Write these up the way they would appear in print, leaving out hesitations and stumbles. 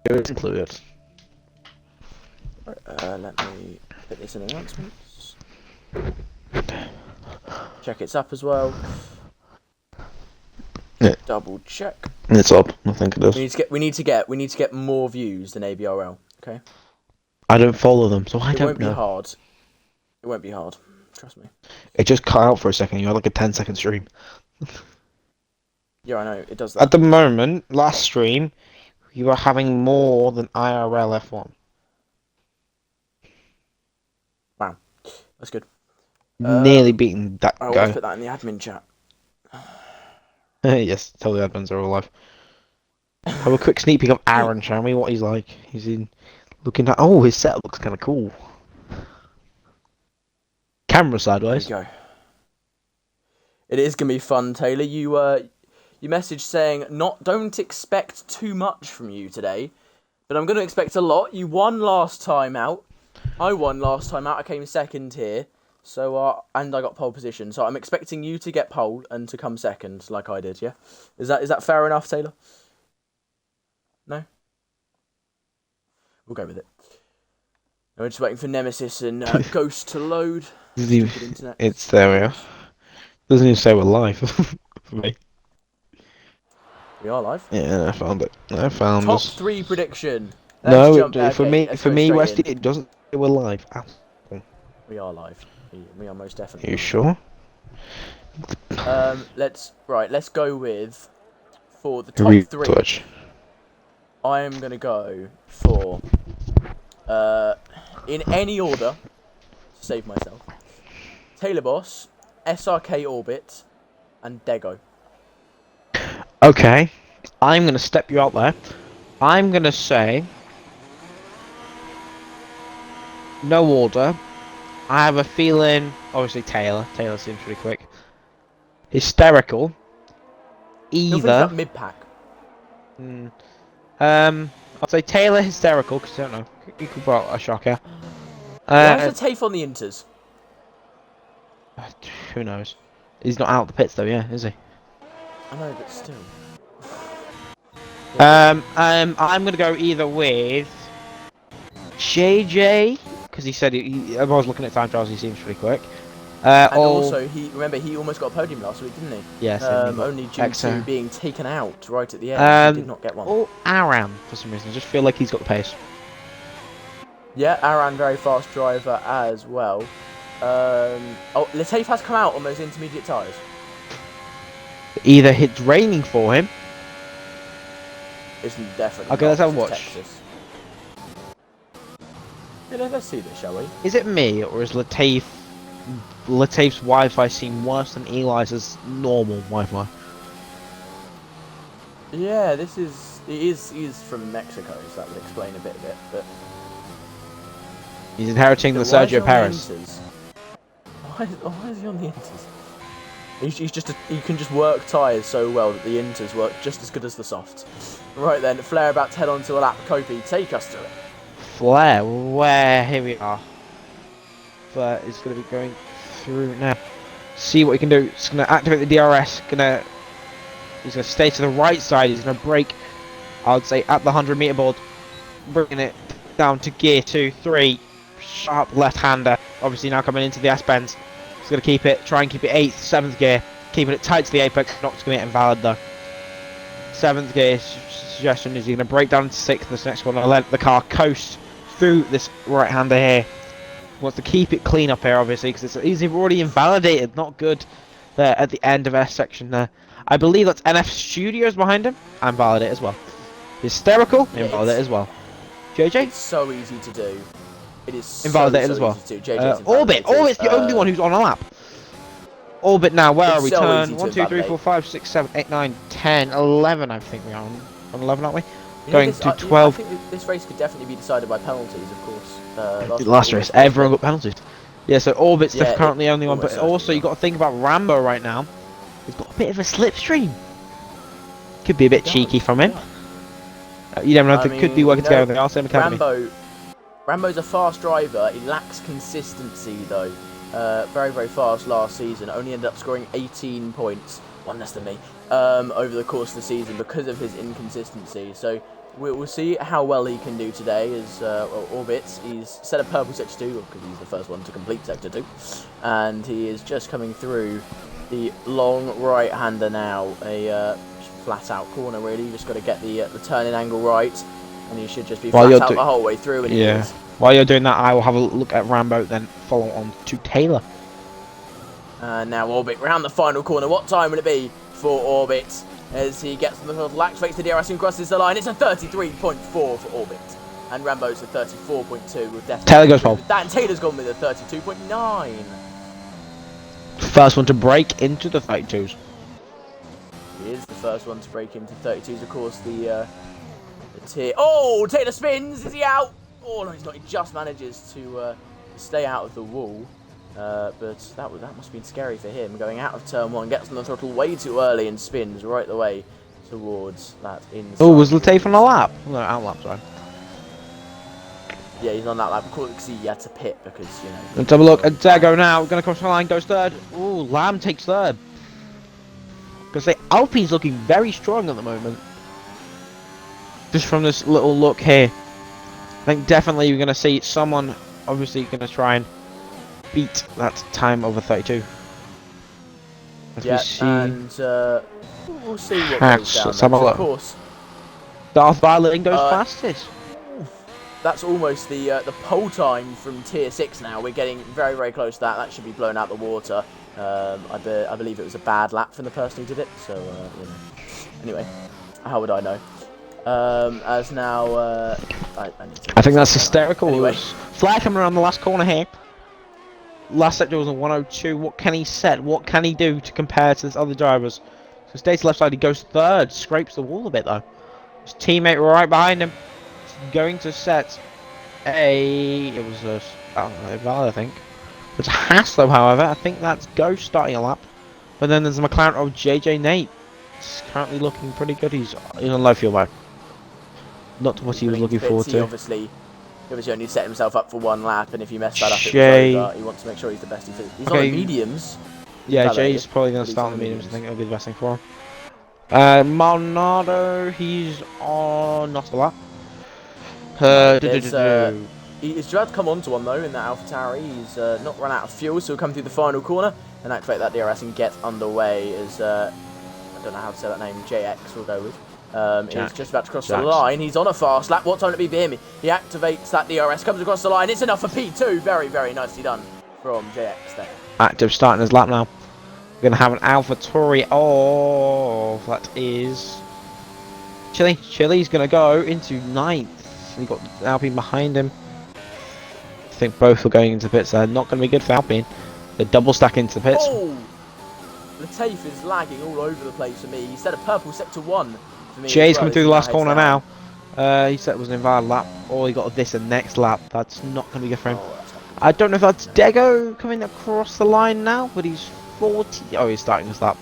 It's included. Right, let me put this in announcements. Check it's up as well. Yeah. Double check. It's up. I think it is. We need to get more views than ABRL. Okay. I don't follow them, so I don't know. It won't be hard. It won't be hard. Trust me. It just cut out for a second. You had like a 10-second stream. Yeah, I know. It does that. At the moment, last stream, you are having more than IRL F1. Wow, that's good. Nearly beating that I'll guy. put that in the admin chat. Yes, tell the admins are all alive. Have a quick sneak peek of Aaron, shall we? What he's like. He's in looking at. Oh, his setup looks kind of cool. Camera sideways. There we go. It is gonna be fun, Taylor. You messaged saying don't expect too much from you today, but I'm gonna expect a lot. You won last time out. I won last time out. I came second here. So and I got pole position. So I'm expecting you to get pole and to come second, like I did. Yeah, is that fair enough, Taylor? No. We'll go with it. We're just waiting for Nemesis and Ghost to load. It's there. We are. Doesn't even say we're live for me. We are live. Yeah, I found it. I found Top us. 3 prediction. No, for me, Westy, it doesn't say we're live. We are live. We are most definitely. Are you sure? Let's go with for the top 3. Touch. I am gonna go for in any order to save myself. Taylor Boss, SRK Orbit, and Dego. Okay, I'm gonna step you out there. I'm gonna say no order. I have a feeling, obviously Taylor. Taylor seems pretty quick. Hysterical. Either. Mid-pack. I'll say Taylor Hysterical, because I don't know. You could put out a shocker. Where's the TAFE on the Inters? Who knows? He's not out of the pits though, yeah, is he? I know, but still. I'm gonna go either with JJ, because he said I was looking at time trials. He seems pretty quick. And also, he almost got a podium last week, didn't he? Yes. Only due to being taken out right at the end. He did not get one. Or Aram, for some reason. I just feel like he's got the pace. Yeah, Aran, very fast driver as well. Lataif has come out on those intermediate tyres. Either it's raining for him. It's definitely. Okay, let's have a watch. Texas. Yeah, let's see this, shall we? Is it me, or is Lataif's Wi-Fi seem worse than Eli's normal Wi-Fi? Yeah, he is from Mexico, so that would explain a bit of it, but he's inheriting the Sergio Perez. Why is he on the Inters? He can just work tyres so well that the Inters work just as good as the softs. Right then, Flair about to head on to a lap. Kopi, take us to it. Flair, where? Here we are. Flair is going to be going through now. See what he can do. He's going to activate the DRS. He's going to stay to the right side. He's going to brake, I would say, at the 100-meter board. Bringing it down to gear 2, 3. Sharp left-hander. Obviously now coming into the S-bends. He's going to try and keep it 8th, 7th gear. Keeping it tight to the apex. Not going to get invalid though. 7th gear suggestion is he's going to break down to 6th. This next one. I'll let the car coast through this right-hander here. Wants to keep it clean up here, obviously, because he's already invalidated. Not good there at the end of S section there. I believe that's NF Studios behind him. Invalidate as well. Hysterical. Yeah, invalidate as well. JJ. It's so easy to do. It is invalidated as well. Orbit. Orbit's the only one who's on a lap. Orbit now. Where are we? Turn 1, 2, 3, 4, 5, 6, 7, 8, 9, 10, 11. I think we are on 11, aren't we? Going to 12. I think this race could definitely be decided by penalties, of course. Last race, everyone got penalties. Yeah, so Orbit's currently the only one, but also you got to think about Rambo right now. He's got a bit of a slipstream. Could be a bit cheeky from him. You never know. Could be working together with the RCM Academy. Rambo's a fast driver. He lacks consistency though. Very, very fast last season. Only ended up scoring 18 points, one less than me, over the course of the season because of his inconsistency. So we'll see how well he can do today as Orbit. He's set a purple sector 2 because he's the first one to complete sector 2, and he is just coming through the long right-hander now. A flat-out corner really. You just got to get the turning angle right, and you should just be flat out the whole way through. And yeah. While you're doing that, I will have a look at Rambo, then follow on to Taylor. Now Orbit round the final corner. What time will it be for Orbit as he gets on the throttle, activates the DRS and crosses the line? It's a 33.4 for Orbit, and Rambo's a 34.2 with Death. Taylor goes well. That, and Taylor's gone with a 32.9. First one to break into the 32s. He is the first one to break into 32s. Of course, the tier. Oh, Taylor spins. Is he out? Oh no, he's not. He just manages to stay out of the wall. But that must have been scary for him. Going out of turn 1, gets on the throttle way too early and spins right the way towards that inside. Oh, was Latifi on a lap? No, out lap, sorry. Yeah, he's on that lap because he had to pit because, you know. Let's have a look at Dego now. Going to cross the line, goes third. Oh, Lamb takes third. Because the Alpine's looking very strong at the moment. Just from this little look here. I think definitely you're going to see someone obviously going to try and beat that time over 32. Yeah, and we'll see what goes down. Let's have a look. Of course, Darth Vader goes fastest. That's almost the pole time from tier 6 now. We're getting very, very close to that. That should be blown out the water. I believe it was a bad lap from the person who did it. So, you know. Anyway, how would I know? As now, I think that's hysterical. Anyway. Flag coming around the last corner here. Last sector was a 102. What can he set? What can he do to compare to this other drivers? So stays left side, he goes third. Scrapes the wall a bit though. His teammate right behind him. Going to set it was a Val, I think. It's a Haslow, however. I think that's Ghost starting a lap. But then there's a McLaren of JJ Nate. He's currently looking pretty good. He's on low fuel mode. Not what he was looking forward to. He obviously only set himself up for one lap, and if you mess that up, it was over. He wants to make sure he's the best. He's on the mediums. Yeah, Jay's probably going to start on the mediums. I think it'll be the best thing for him. Maldonado, he's on not a lap. He's tried to come onto one though in that AlphaTauri. He's not run out of fuel, so he'll come through the final corner and activate that DRS and get underway. As I don't know how to say that name. JX we'll go with. He's just about to cross the line. He's on a fast lap. What time will it be for him? He activates that DRS, comes across the line. It's enough for P2. Very, very nicely done from JX there. Active starting his lap now. We're going to have an AlphaTauri. Oh, that is Chile. Chile's going to go into 9th. We've got Alpine behind him. I think both are going into pits. They're not going to be good for Alpine. They're double stack into the pits. Oh! Latifi is lagging all over the place for me. He set a purple sector 1 for me. Jay's coming through the last corner now. He said it was an invalid lap. Or he got this and next lap. That's not going to be good for him. I don't know if that's Dego coming across the line now, but he's 40. Oh, he's starting his lap.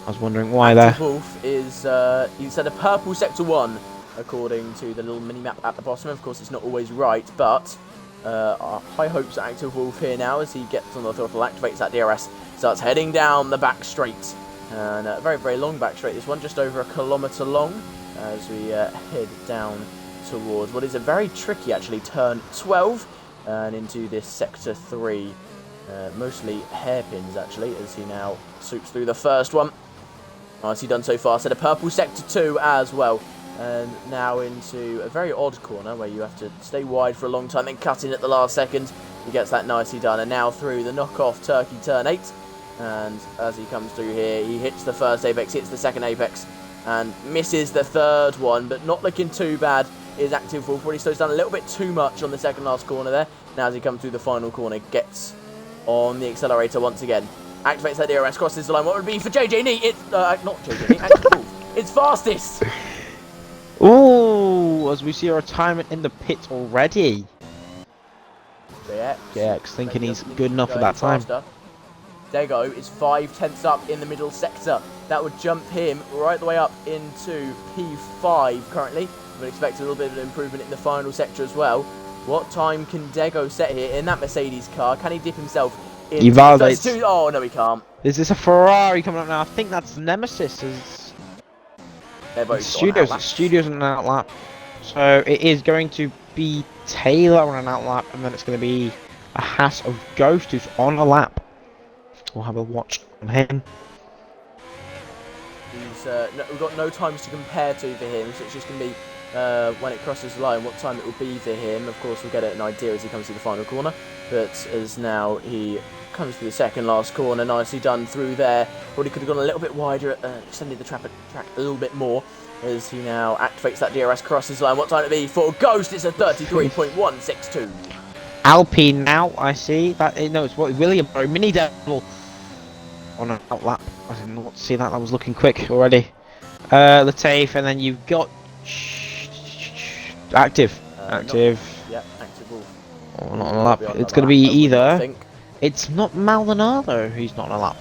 I was wondering why there. Wolf is he said a purple sector 1 according to the little mini map at the bottom. Of course, it's not always right, but high hopes at Active Wolf here now as he gets on the throttle, activates that DRS, starts heading down the back straight. And a very, very long back straight. This one just over 1 kilometre long as we head down towards what is a very tricky, actually, turn 12 and into this sector 3. Mostly hairpins, actually, as he now swoops through the first one. Nicely done so far. Set a purple sector 2 as well. And now into a very odd corner where you have to stay wide for a long time, then cut in at the last second. He gets that nicely done, and now through the knockoff Turkey turn 8. And as he comes through here, he hits the first apex, hits the second apex, and misses the third one, but not looking too bad. Is Active Wolf, he slows down a little bit too much on the second last corner there. Now as he comes through the final corner, gets on the accelerator once again. Activates that DRS, crosses the line. What would it be for JJ Neat? It's not JJ Neat, Active Wolf. It's fastest. Ooh, as we see a retirement in the pit already. JX thinking he's good enough for that time. Dego is 5/10 up in the middle sector. That would jump him right the way up into P5 currently. We'd expect a little bit of an improvement in the final sector as well. What time can Dego set here in that Mercedes car? Can he dip himself in? He validates. Oh, no, he can't. Is this a Ferrari coming up now? I think that's Nemesis. They're both Studios on an outlap. So it is going to be Taylor on an out lap, and then it's going to be a Haas of Ghost who's on a lap. We'll have a watch on him. We've got no times to compare to for him, so it's just going to be when it crosses the line, what time it will be for him. Of course, we'll get an idea as he comes to the final corner, but as now he comes to the second last corner, nicely done through there. Probably could have gone a little bit wider, extended the track a little bit more, as he now activates that DRS crosses the line. What time it be for Ghost? It's a 33.162. Alpine now, I see. No, it's what William, sorry, Mini Devil on an out lap. I didn't want to see that. That was looking quick already. Latif, and then you've got active. Active. Yeah, active Wolf. Oh, not on a lap. It's going to be either. It's not Maldonado who's not on a lap.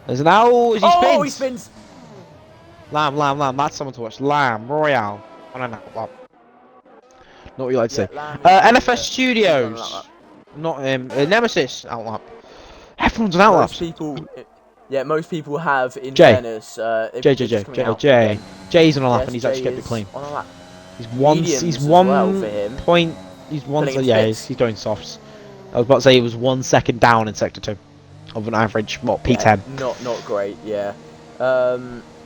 There's an owl. He spins. Oh, he spins. Lamb. That's someone to watch. Lamb Royale on an out lap. Not what you like to say. NFS Studios. Not him. Nemesis out lap. Everyone's an out lap. Most people have in fairness. Jay's on a lap and he's actually kept it clean. On a lap. He's one point. He's one. He's going softs. I was about to say he was 1 second down in sector 2 of an average P10. Yeah, not great. Yeah.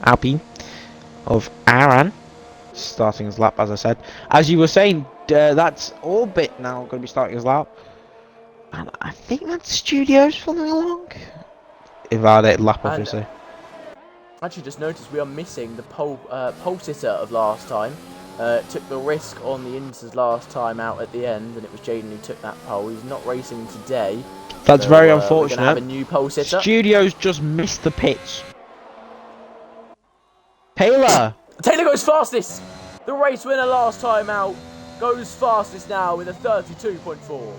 Alpine of Aaron starting his lap, as I said. As you were saying, that's Orbit now going to be starting his lap, and I think that's Studios following along. Invalidated lap, obviously. Actually, just noticed we are missing the pole sitter of last time. Took the risk on the Inters last time out at the end, and it was Jaden who took that pole. He's not racing today. That's very unfortunate. We're gonna have a new pole sitter. Studios just missed the pitch. Taylor goes fastest. The race winner last time out goes fastest now with a 32.4.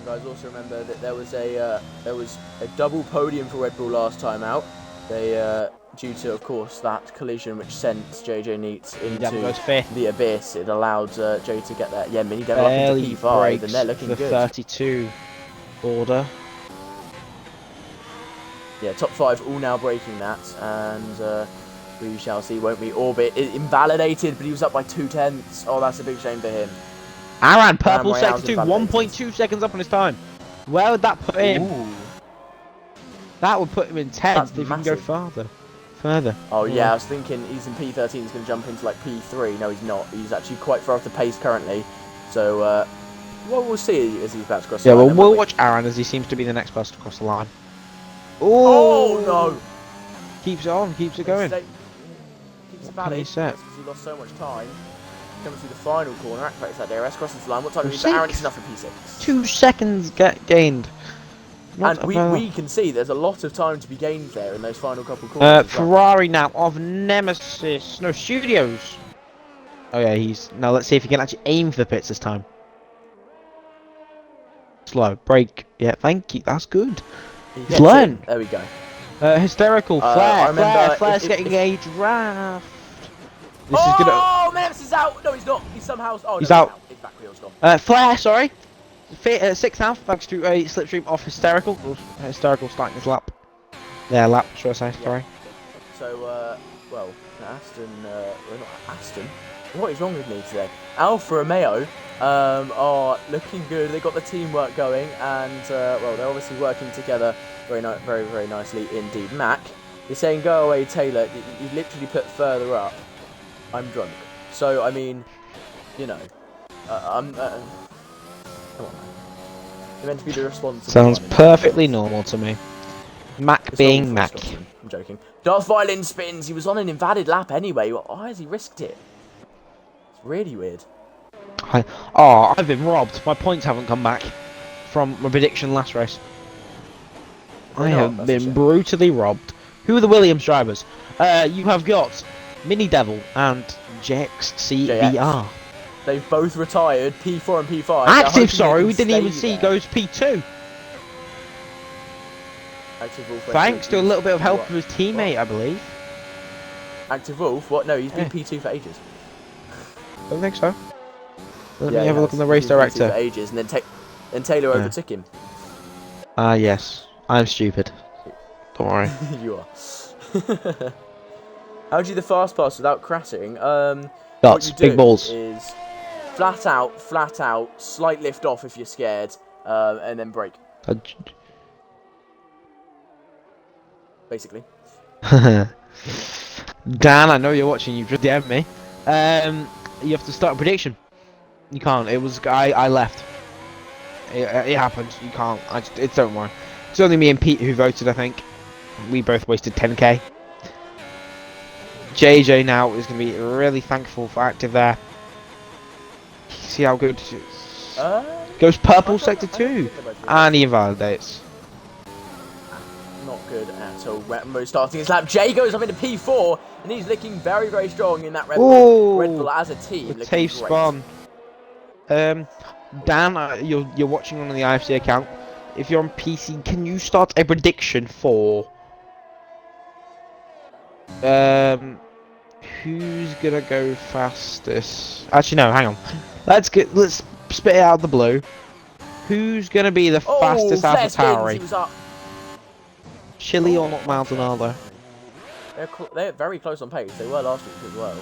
Guys, also remember that there was a double podium for Red Bull last time out. They due to, of course, that collision which sent JJ Neat into the abyss. It allowed Jay to get that. Yeah, Mini Devil up into P5, and they're looking good. 32 order. Yeah, top 5 all now breaking that, and we shall see, won't we? Orbit invalidated, but he was up by 2/10. Oh, that's a big shame for him. Aaron, purple sector 2, 1.2 seconds up on his time. Where would that put him? Ooh. That would put him in 10th if he can go further. Oh yeah, I was thinking he's in P13, he's going to jump into like P3. No, he's not. He's actually quite far off the pace currently. So, well, we'll see as he's about to cross the line. Yeah, well, we'll watch Aaron as he seems to be the next person to cross the line. Oh no! Keeps it on, keeps it going. Keeps it valid because he lost so much time. Coming through the final corner, activates that DRS, crosses the line. What time is Aaron? It's enough for P6. 2 seconds gained. And we can see there's a lot of time to be gained there in those final couple corners. Ferrari now of Nemesis. No, Studios. Oh yeah, now let's see if he can actually aim for the pits this time. Slow, brake. Yeah, thank you. That's good. He's learned. There we go. Hysterical. Flair's getting a draft. This is gonna... Oh, Nemesis is out. No, he's not. He's somehow... Oh, no, he's out. His back wheel's gone. Flair, sorry. 6th half, thanks to a slipstream off Hysterical. Hysterical starting his lap. Yeah, lap, should I say, sorry. So, well, Aston, well, not Aston. What is wrong with me today? Alfa Romeo are looking good. They got the teamwork going, and, well, they're obviously working together very, very nicely indeed. Mac is saying, go away, Taylor. You literally put further up. I'm drunk. So, I mean, you know, come on, man. You're meant to be the responsible. Sounds perfectly normal to me. Mac being Mac. I'm joking. Darth Violin spins. He was on an invalid lap anyway. Why has he risked it? It's really weird. I've been robbed. My points haven't come back from my prediction last race. I have been brutally robbed. Who are the Williams drivers? You have got Mini Devil and JXCVR. They've both retired, P4 and P5. Active, sorry, we didn't even see goes P2. Thanks to a little bit of help from his teammate, I believe. Active Wolf? What? No, he's been P2 for ages. Don't think so. Let me have a look on the race director. For ages, and then Taylor overtook him. Yes. I'm stupid. Don't worry. You are. How do you do the fast pass without crashing? What Guts, you do big balls. is flat out, slight lift off if you're scared, and then brake. Basically. Dan, I know you're watching. You just DM me. You have to start a prediction. You can't. It was I left. It happened. You can't. It's don't worry. It's only me and Pete who voted. I think we both wasted 10k. JJ now is going to be really thankful for active there. See how good it is. Goes purple sector 2 and he invalidates. Not good at all. Wetmo starting his lap. Jay goes up into P4 and he's looking very, very strong in that Red Bull. Red Bull as a team looking great. Spawn. Dan, you're watching on the IFC account. If you're on PC, can you start a prediction for who's gonna go fastest? Actually, no. Hang on. Let's spit it out of the blue. Who's gonna be the fastest out of Tauri? Chile or not Maldonado? They're very close on pace. They were last week as well.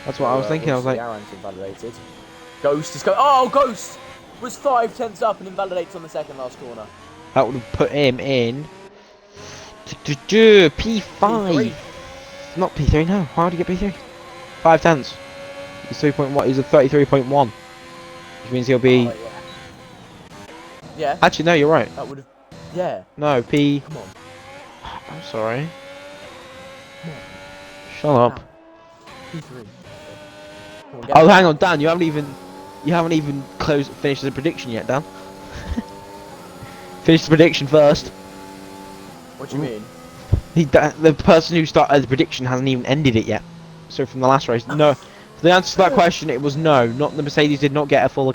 That's what I was thinking. I was like, Aaron's invalidated. Ghost is going. Oh, Ghost was 5/10 up and invalidates on the second last corner. That would have put him in P5. P3. Not P3. No. How did he get P3? 5/10. He's 3.1. He's a 33.1, which means he'll be. Oh, yeah. Actually, no. You're right. That would have. Yeah. No. P. Come on. I'm sorry. Shut up. P3. Oh, hang on, Dan. You haven't even finished the prediction yet, Dan. Finish the prediction first. What do you mean? The person who started the prediction hasn't even ended it yet. So from the last race, no. The answer to that question, it was no. Not the Mercedes did not get a full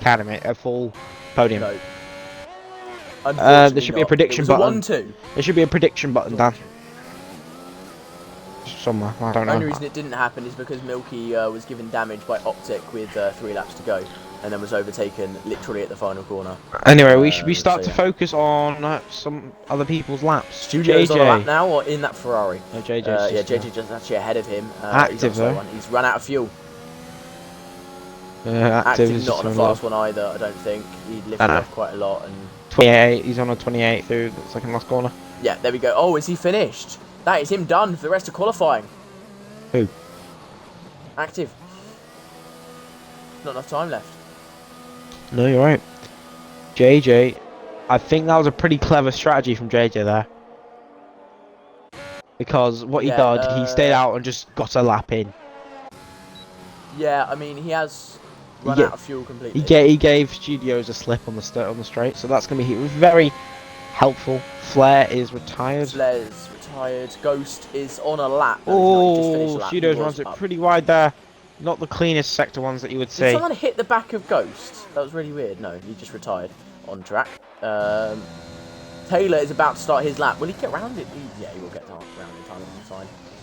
podium. No. There should be a prediction button. 1-2. There should be a prediction button, Dan. Somewhere, I don't know. The only reason it didn't happen is because Milky was given damage by Optic with 3 laps to go, and then was overtaken literally at the final corner. Anyway, we should start to focus on some other people's laps. Studio's on a lap now, or in that Ferrari? No, JJ. Yeah, JJ just actually ahead of him. Active though. He's run out of fuel. Active not on a fast one either, I don't think. He lifted off quite a lot. And 28, he's on a 28 through the second last corner. Yeah, there we go. Oh, is he finished? That is him done for the rest of qualifying. Who? Active. Not enough time left. No, you're right. JJ, I think that was a pretty clever strategy from JJ there. Because what he did, he stayed out and just got a lap in. Yeah, I mean, he has run out of fuel completely. He gave Studios a slip on the straight, so that's going to be very helpful. Flair is retired. Flair's retired. Ghost is on a lap. Oh, Studios runs it pretty wide there. Not the cleanest sector ones that you would see. Did someone hit the back of Ghost? That was really weird. No, he just retired on track. Taylor is about to start his lap. Will he get round it? Yeah, he will get round in time. It'll be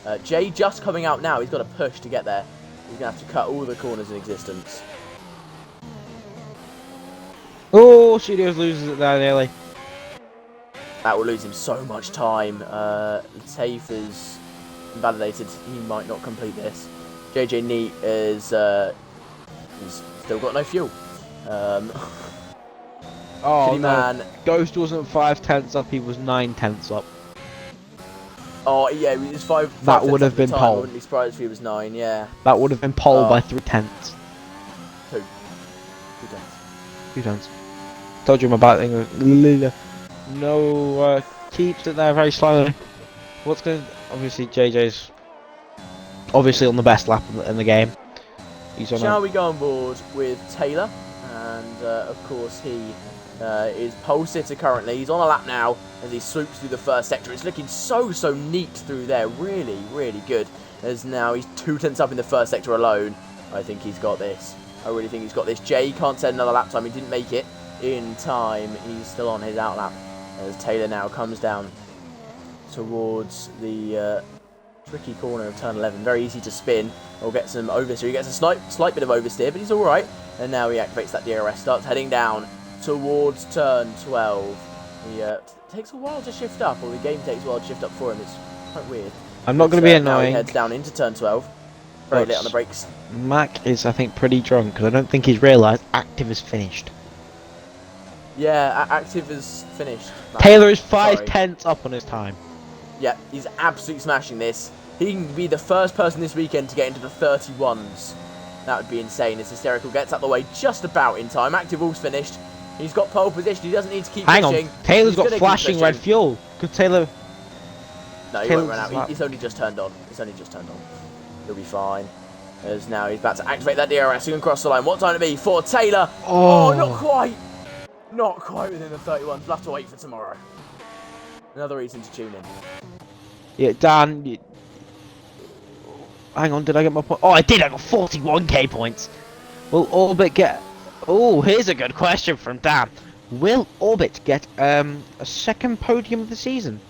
fine. Jay just coming out now. He's got to push to get there. He's going to have to cut all the corners in existence. Oh, Studios loses it there nearly. That will lose him so much time. Tafe is invalidated. He might not complete this. JJ Neat is he's still got no fuel. Oh, man. No. Ghost wasn't 5/10 up, he was 9/10 up. Oh, yeah, he was 5. That would have been pole. I wouldn't be surprised if he was 9, yeah. That would have been pole by 3/10. Who? 2/10. Told you my bad thing. No, keeps it there very slowly. What's going? Obviously, JJ's obviously on the best lap in the game. He's on. Shall we go on board with Taylor? And of course, he is pole sitter currently. He's on a lap now as he swoops through the first sector. It's looking so neat through there. Really, really good. As now he's 2/10 up in the first sector alone. I think he's got this. I really think he's got this. Jay can't set another lap time. He didn't make it in time. He's still on his out lap. As Taylor now comes down towards the tricky corner of turn 11. Very easy to spin. Or get some oversteer. He gets a slight bit of oversteer, but he's alright. And now he activates that DRS. Starts heading down towards turn 12. He takes a while to shift up, or the game takes a while to shift up for him. It's quite weird. I'm not going to be Now he annoying. heads down into turn 12. Very late on the brakes. Mac is, I think, pretty drunk because I don't think he's realised active is finished. Yeah, active is finished. Taylor is 5/10 up on his time. Yeah, he's absolutely smashing this. He can be the first person this weekend to get into the 31s. That would be insane as Hysterical gets out the way just about in time. Active all's finished. He's got pole position. He doesn't need to keep pushing. On. Taylor's got flashing red fuel. Could Taylor... No, he won't run out. He's only just turned on. He'll be fine. As now he's about to activate that DRS. He can cross the line. What time to be for Taylor? Oh, not quite. Not quite within the 31s. We'll have to wait for tomorrow. Another reason to tune in. Yeah, Dan... Hang on, did I get my point? Oh, I did! I got 41k points! Will Orbit get... Oh, here's a good question from Dan. Will Orbit get a second podium of the season?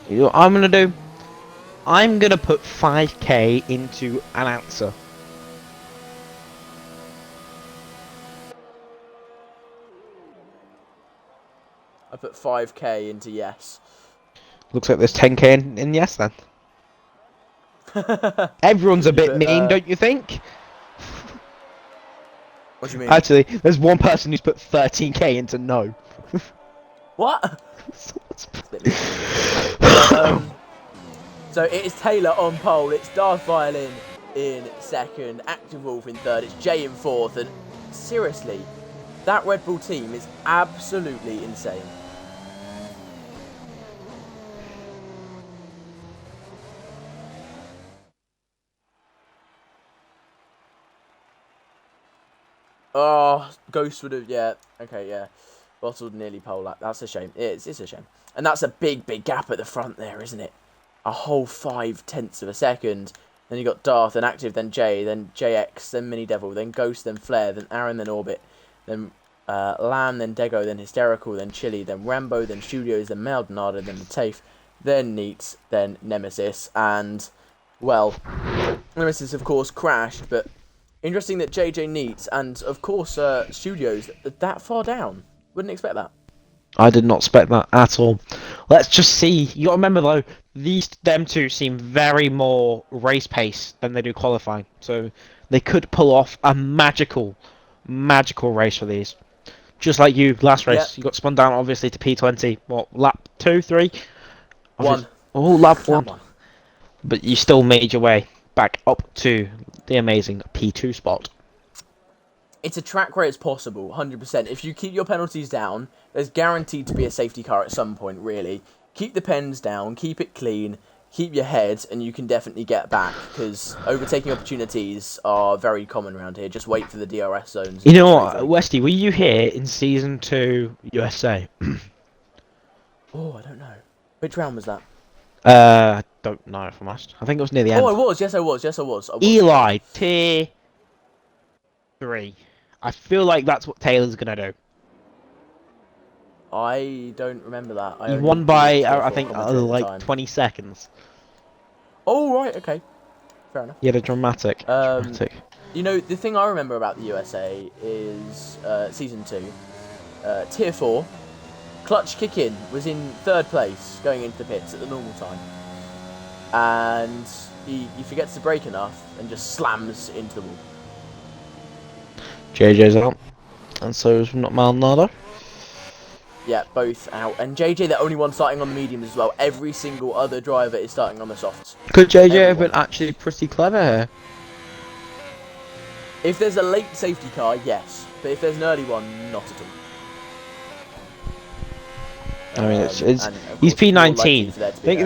You know what I'm going to do? I'm going to put 5k into an answer. I put 5k into yes. Looks like there's 10k in yes then. Everyone's a bit mean, don't you think? What do you mean? Actually, there's one person who's put 13k into no. What? So it is Taylor on pole, it's Darth Violin in second, Active Wolf in third, it's Jay in fourth, and seriously, that Red Bull team is absolutely insane. Oh, Ghost would have, yeah, okay, yeah. Bottled nearly pole lap. That's a shame. It's a shame. And that's a big gap at the front there, isn't it? A whole 5/10 of a second. Then you got Darth, then Active, then Jay, then JX, then Mini Devil, then Ghost, then Flare, then Aaron, then Orbit, then Lamb, then Dego, then Hysterical, then Chili, then Rambo, then Studios, then Maldonado, then Latafe, then Neat, then Nemesis, and, well, Nemesis, of course, crashed, but interesting that JJ Neat and, of course, Studios that far down. Wouldn't expect that. I did not expect that at all. Let's just see. You got to remember though, them two seem very more race pace than they do qualifying, so they could pull off a magical race for these. Just like you last race, you got spun down obviously to P20. What, lap 2, 3? 1. Oh, lap 1. But you still made your way back up to the amazing P2 spot. It's a track where it's possible, 100%. If you keep your penalties down, there's guaranteed to be a safety car at some point, really. Keep the pens down, keep it clean, keep your head, and you can definitely get back, because overtaking opportunities are very common around here. Just wait for the DRS zones. You know what, Westy, were you here in Season 2 USA? Oh, I don't know. Which round was that? I don't know if I'm asked. I think it was near the end. Oh, I was. Yes, I was. Eli, tier 3. I feel like that's what Taylor's gonna do. I don't remember that. He won by, I think, like 20 seconds. Oh, right, okay. Fair enough. He had a dramatic. You know, the thing I remember about the USA is Season 2, Tier 4, Clutch Kick-In was in 3rd place going into the pits at the normal time. And he forgets to brake enough and just slams into the wall. JJ's out. And so is not Maldonado. Yeah, both out. And JJ, the only one starting on the mediums as well. Every single other driver is starting on the softs. Could JJ have been actually pretty clever here? If there's a late safety car, yes. But if there's an early one, not at all. I mean, he's P19.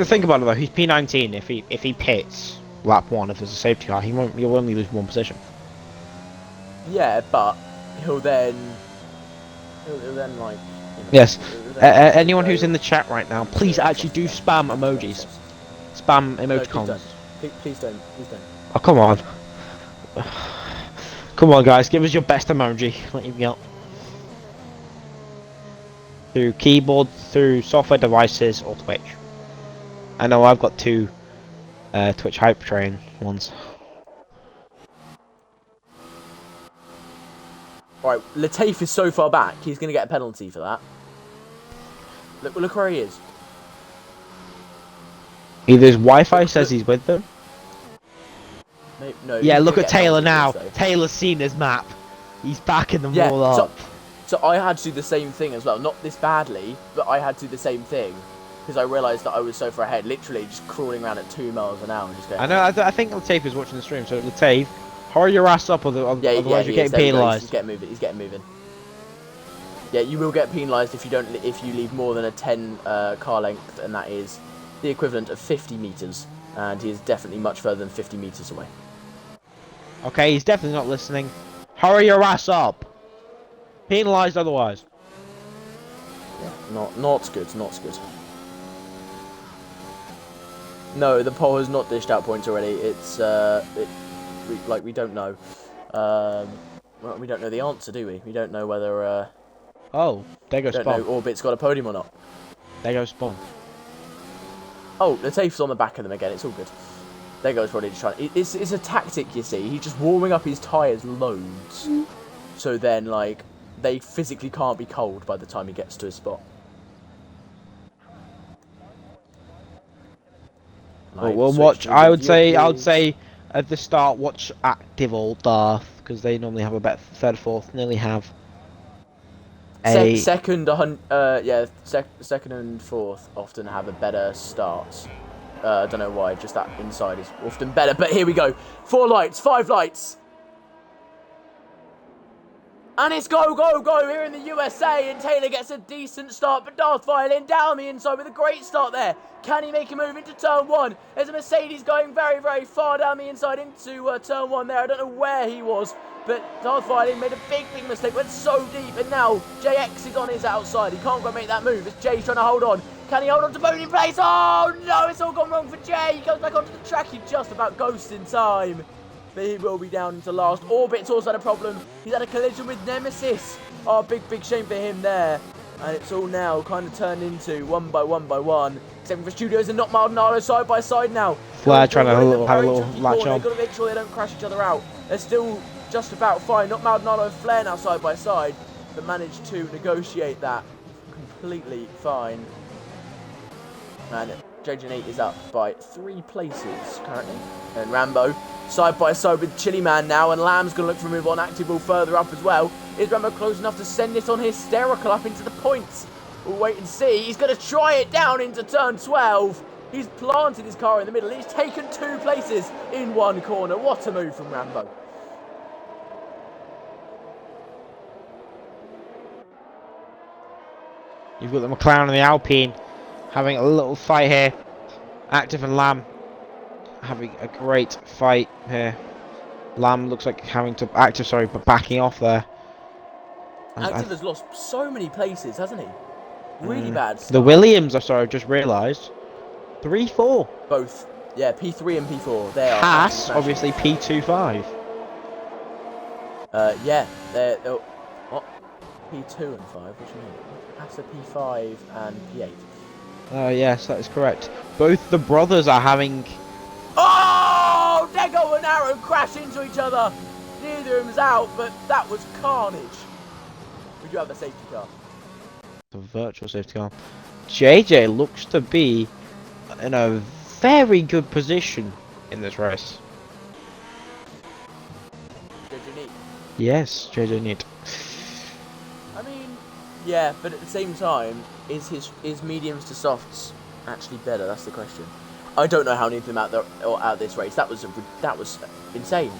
Think about it though. He's P19. If he pits lap 1, if there's a safety car, he'll only lose 1 position. Yeah, but he'll then like. You know, yes. Anyone who's in the chat right now, please actually do spam emojis. Spam emoticons. No, please don't. Oh, come on. Come on, guys. Give us your best emoji. What you've got. Through keyboard, through software devices, or Twitch. I know I've got 2 Twitch Hype Train ones. Right, Latafe is so far back, he's going to get a penalty for that. Look where he is. Either his Wi-Fi says he's with them. Maybe, no. Yeah, he's look gonna at get Taylor penalty now. points, though. Taylor's seen his map. He's backing them Yeah. all up. So I had to do the same thing as well. Not this badly, but I had to do the same thing because I realised that I was so far ahead. Literally just crawling around at 2 miles an hour and just going. I know. I think Lateef is watching the stream. So Lateef, hurry your ass up, otherwise Yeah, you're he getting is. There we go. penalised. He's getting moving. He's getting moving. Yeah, you will get penalised if you leave more than a 10 car length, and that is the equivalent of 50 meters. And he is definitely much further than 50 meters away. Okay, he's definitely not listening. Hurry your ass up. Penalised otherwise. Yeah, not good. Not good. No, the poll has not dished out points already. It's we don't know. Well, we don't know the answer, do we? We don't know whether Oh, there goes don't Spawn. know Orbit's got a podium or not. There goes Spawn. Oh, Lateef's on the back of them again. It's all good. There goes probably just trying. It's a tactic, you see. He's just warming up his tyres loads, so then like they physically can't be cold by the time he gets to his spot. Well, we'll watch. I would say at the start watch Active or Darth because they normally have a better third, fourth. Nearly have a second and fourth often have a better start. I don't know why, just that inside is often better. But here we go. 4 lights, 5 lights. And it's go, go, go here in the USA. And Taylor gets a decent start. But Darth Violin down the inside with a great start there. Can he make a move into turn 1? There's a Mercedes going very, very far down the inside into turn 1 there. I don't know where he was. But Darth Violin made a big, big mistake. Went so deep. And now JX is on his outside. He can't quite make that move as Jay's trying to hold on. Can he hold on to podium place? Oh no, it's all gone wrong for Jay. He goes back onto the track. He just about ghosts in time. But he will be down into last. Orbit's also had a problem. He's had a collision with Nemesis. Oh, big, big shame for him there. And it's all now kind of turned into one by one. Except for Studios and not Maldonado side by side now. Flair trying to have a little latch on. They've got to make sure they don't crash each other out. They're still just about fine. Not Maldonado and Flair now side by side. But managed to negotiate that completely fine. And JJ8 is up by 3 places currently. And Rambo side by side with Chili Man now. And Lamb's going to look for a move on. Active Ball further up as well. Is Rambo close enough to send it on Hysterical up into the points? We'll wait and see. He's going to try it down into turn 12. He's planted his car in the middle. He's taken 2 places in 1 corner. What a move from Rambo. You've got the McLaren and the Alpine having a little fight here. Active and Lamb having a great fight here. Lamb looks like having to but backing off there. Active has lost so many places, hasn't he? Really bad stuff. The Williams, I've just realised. 3-4. Both. Yeah, P3 and P4. They are. Haas, obviously P25. Yeah, they're what? P2 and 5. What do you mean? Haas are P5 and P8. Yes, that is correct. Both the brothers are having. Oh! Dego and Aaron crash into each other. Neither of them's out, but that was carnage. We do have a safety car. A virtual safety car. JJ looks to be in a very good position in this race. JJ Neat. Yes, JJ Neat. I mean, yeah, but at the same time, is mediums to softs actually better? That's the question. I don't know how any of them out of this race. That was insane.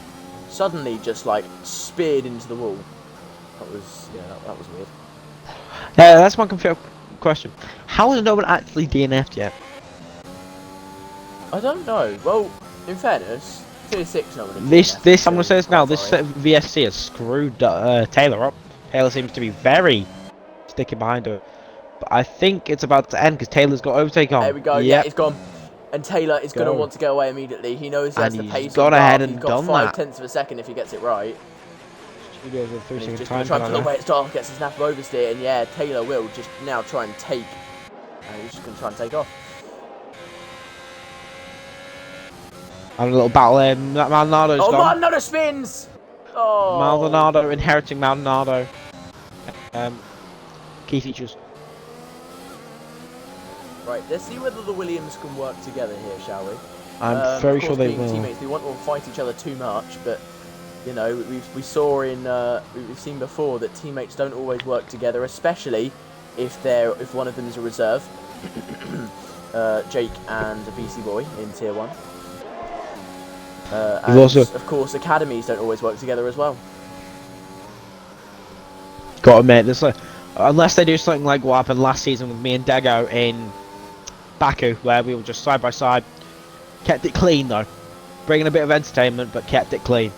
Suddenly, just like speared into the wall. That was weird. Yeah, that's one question. How has no one actually DNF'd yet? I don't know. Well, in fairness, Tier 6 no one. This I'm gonna say this now. This VSC has screwed Taylor up. Taylor seems to be very sticking behind her. But I think it's about to end because Taylor's got overtake on. There we go. Yep. Yeah, it's gone. And Taylor is going to want to go away immediately. He knows he has the pace. He's gone ahead and got done 5/10 of a second if he gets it right. Studios with 3 And he's second just time. going to try and pull away at start, gets his snap oversteer, and yeah, Taylor will just now try and take. And he's just going to try and take off. And a little battle there. Maldonado's gone. Maldonado spins! Oh. Maldonado inheriting Maldonado. Key features. Right, let's see whether the Williams can work together here, shall we? I'm very sure they will. Teammates, they won't all fight each other too much, but you know, we've seen before that teammates don't always work together, especially if one of them is a reserve. Jake and a BC boy in tier 1. And also, of course, academies don't always work together as well. Gotta admit, this unless they do something like what happened last season with me and Dego in Baku, where we were just side by side, kept it clean though, bringing a bit of entertainment, but kept it clean.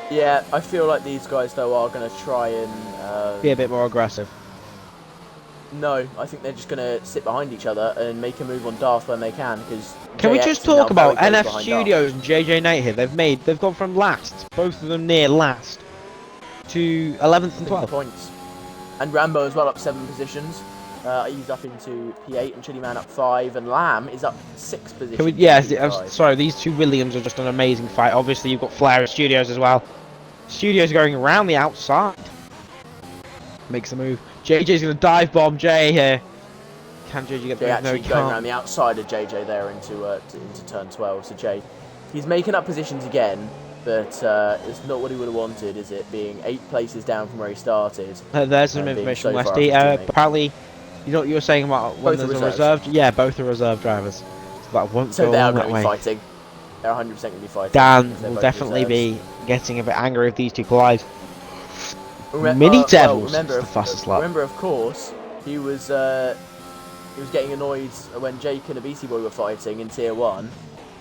Yeah, I feel like these guys though are going to try and be a bit more aggressive. No, I think they're just going to sit behind each other and make a move on Darth when they can. Because can we just talk about NF Studios and JJ Knight here? They've gone from last, both of them near last, to 11th and 12th points. And Rambo as well up 7 positions. He's up into P8 and Chili Man up 5, and Lamb is up 6 positions. Sorry, these two Williams are just an amazing fight. Obviously, you've got Flair at Studios as well. Studios going around the outside. Makes a move. JJ's going to dive bomb Jay here. Can JJ get the move? No, he can't. Going around the outside of JJ there into turn 12. So Jay, he's making up positions again, but it's not what he would have wanted, is it? Being 8 places down from where he started. There's some information, Westy. Apparently, you know what you were saying about when there's a reserve? Yeah, both are reserve drivers. So that won't go they are on that way. Fighting. They're 100% going to be fighting. Dan will definitely be getting a bit angry if these two collide. Mini Devils the fastest lap. Remember, of course, he was getting annoyed when Jake and a BC boy were fighting in tier 1.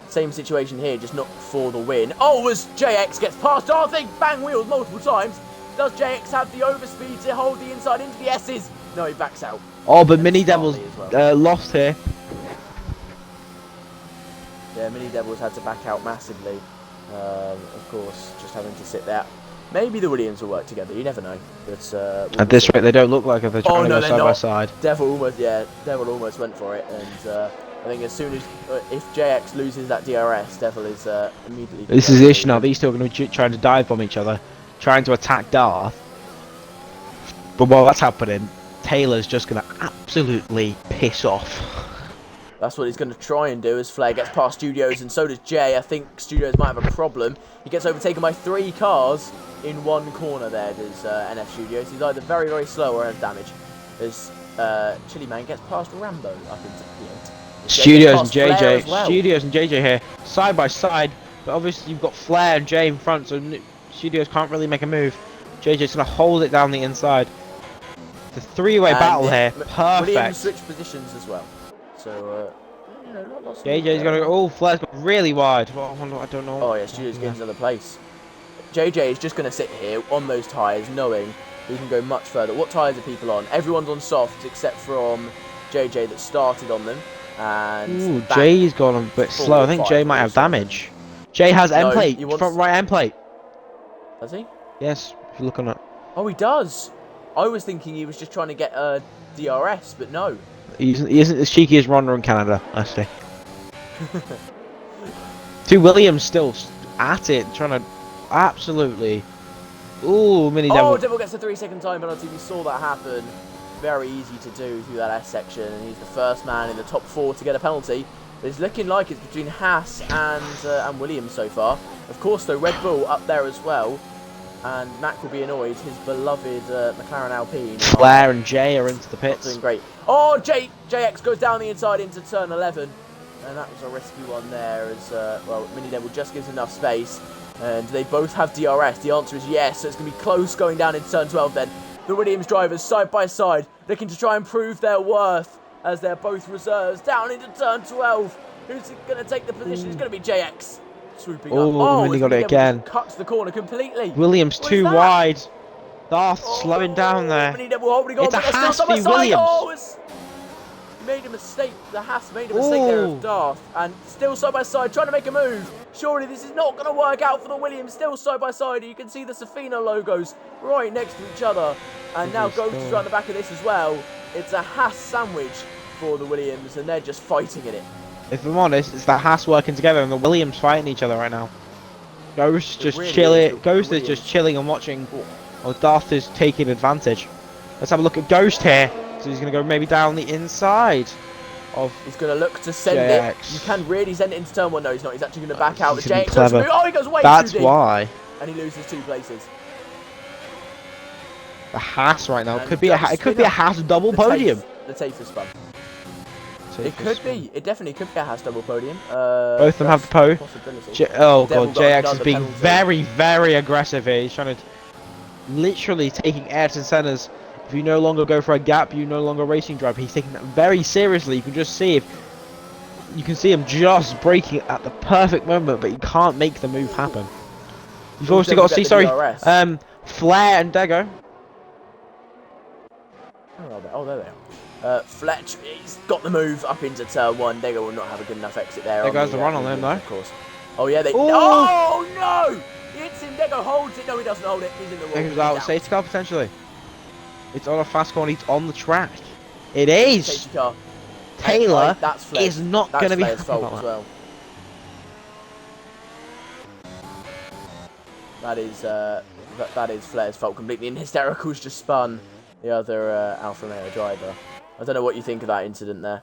Same situation here, just not for the win. Oh, as JX gets past Darthing, bang wheels multiple times. Does JX have the overspeed to hold the inside into the S's? No, he backs out. Oh, but Mini Devils lost here. Yeah, Mini Devils had to back out massively. Of course, just having to sit there. Maybe the Williams will work together. You never know. But at this rate, they don't look like if they're trying to go side by side. Devil almost went for it, and I think as soon as if JX loses that DRS, Devil is immediately. This is the issue now. These two are going to be trying to dive bomb each other, trying to attack Darth. But while that's happening, Taylor's just going to absolutely piss off. That's what he's going to try and do as Flair gets past Studios, and so does Jay. I think Studios might have a problem. He gets overtaken by 3 cars in one corner there, does NF Studios. He's either very, very slow or has damage. As Chili Man gets past Rambo up into P8. Studios and JJ. Well. Studios and JJ here, side by side. But obviously you've got Flair and Jay in front, so Studios can't really make a move. JJ's going to hold it down the inside. The 3-way battle here. Perfect. Williams switch positions as well. So, you know, not lost. JJ's going to go. Oh, Flair's got really wide. Well, I don't know. Oh, yeah, Studios getting another place. JJ is just going to sit here on those tyres, knowing he can go much further. What tyres are people on? Everyone's on softs except from JJ that started on them. And Jay's gone a bit slow. I think Jay might have damage. Jay has end plate, front right end plate. Does he? Yes, if you're looking at. Oh, he does. I was thinking he was just trying to get a DRS, but no. He isn't as cheeky as Ronda in Canada, actually. 2 Williams still at it, trying to absolutely. Ooh, Mini Devil. Oh, Devil gets a 3-second time penalty. We saw that happen. Very easy to do through that S section, and he's the first man in the top 4 to get a penalty. But it's looking like it's between Haas and Williams so far. Of course, though, Red Bull up there as well. And Mac will be annoyed. His beloved McLaren Alpine. Flair and Jay are into the pits. Doing great. Oh, JX goes down the inside into turn 11. And that was a risky one there as, well, Mini Devil just gives enough space. And they both have DRS. The answer is yes. So it's going to be close going down into turn 12 then. The Williams drivers side by side looking to try and prove their worth as they're both reserves down into turn 12. Who's going to take the position? It's going to be JX. Swooping up. Oh, Mini got it again. Cuts the corner completely. Williams too wide. Darth slowing down there. Mini Devil holding on. It's a Haas v Williams. Made a mistake. The Haas made a mistake there of Darth, and still side by side trying to make a move. Surely this is not going to work out for the Williams. Still side by side. You can see the Safina logos right next to each other, and now Ghost is around the back of this as well. It's a Haas sandwich for the Williams, and they're just fighting in it. If I'm honest, it's that Haas working together and the Williams fighting each other right now. Ghost just really chilling. Ghost is just chilling and watching. While Darth is taking advantage. Let's have a look at Ghost here. So he's going to go maybe down the inside. of He's going to look to send JX. it. You can really send it into turn 1. No, he's not. He's actually going to back out. He's The gonna be JX goes clever. through. Oh, he goes way That's too deep. why. And he loses 2 places. The Haas right now And could be a it could be a Haas double podium. The Tafe is fun. It could be. It definitely could be a Haas double podium. Both of them have the po. Oh god, JX is being very, very aggressive here. He's trying to literally taking Ayrton Senna's. If you no longer go for a gap, you no longer racing drive. He's taking that very seriously. You can just see him just braking at the perfect moment, but he can't make the move happen. You've also got to see, Flair and Dego. Oh, there they are. Fletch, he's got the move up into turn 1. Dego will not have a good enough exit there. There goes the run on them, though. Of course. Oh, yeah, Ooh. Oh, no! He hits him. Dego holds it. No, he doesn't hold it. He's in the wall. Dego's out. Safety car, potentially. It's on a fast corner. He's on the track. It is! Safety car. Taylor that's is not going to be happy fault about as that. well. That is Flair's fault completely. And Hysterical's just spun the other Alfa Romeo driver. I don't know what you think of that incident there.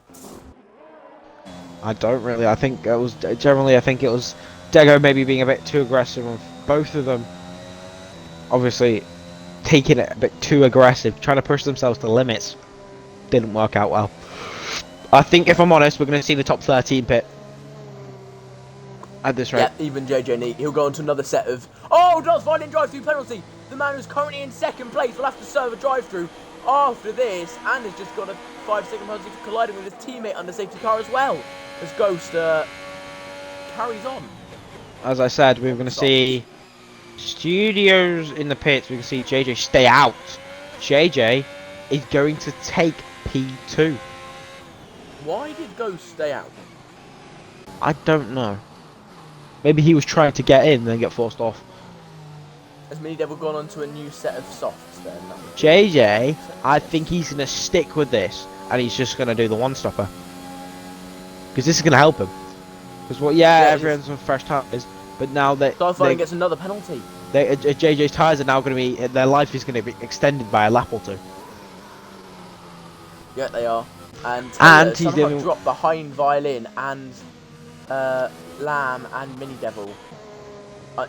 I don't really. I think it was generally. I think it was Dego maybe being a bit too aggressive on both of them. Obviously, taking it a bit too aggressive, trying to push themselves to limits, didn't work out well. I think, if I'm honest, we're going to see the top 13 pit at this rate. Yeah, even JJ Neat. He'll go on to another set of... Oh, does find in drive-through penalty. The man who's currently in 2nd place will have to serve a drive-through after this, and has just got a 5-second penalty for colliding with his teammate under safety car as well, as Ghost carries on. As I said, we're going to see Studios in the pits. We can see JJ stay out. JJ is going to take P2. Why did Ghost stay out? I don't know. Maybe he was trying to get in and then get forced off. Has Mini Devil gone on to a new set of softs then? JJ, I think he's going to stick with this, and he's just going to do the one-stopper. Because this is going to help him. Because, everyone's on fresh tyres, but now Starfire gets another penalty. JJ's tyres are now going to be, their life is going to be extended by a lap or 2. Yeah, they are. And he's somehow dropped behind Violin and Lamb and Mini Devil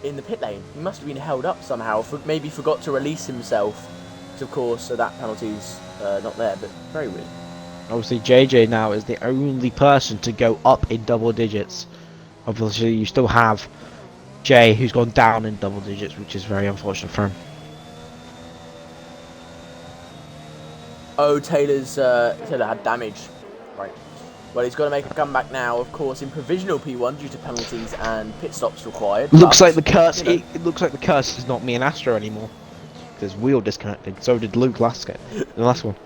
in the pit lane. He must have been held up somehow. Maybe forgot to release himself. Of course, so that penalty's not there, but very weird. Obviously, JJ now is the only person to go up in double digits. Obviously, you still have Jay, who's gone down in double digits, which is very unfortunate for him. Oh, Taylor had damage. Right. Well, he's got to make a comeback now, of course, in provisional P1 due to penalties and pit stops required. Looks like the curse. It looks like the curse is not me and Astro anymore. Because wheel disconnected. So did Luke the last one.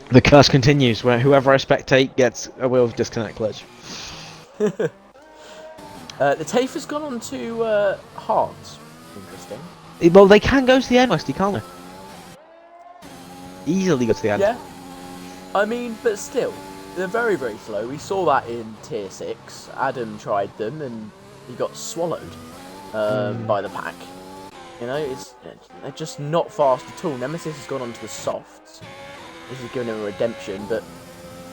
The curse continues, where whoever I spectate gets a wheel disconnect glitch. The Tafe has gone on to hards. Interesting. Well, they can go to the end, Westy, can't they? Easily go to the end. Yeah. I mean, but still, they're very, very slow. We saw that in Tier 6. Adam tried them and he got swallowed by the pack. You know, they're just not fast at all. Nemesis has gone on to the softs. This is giving him a redemption, but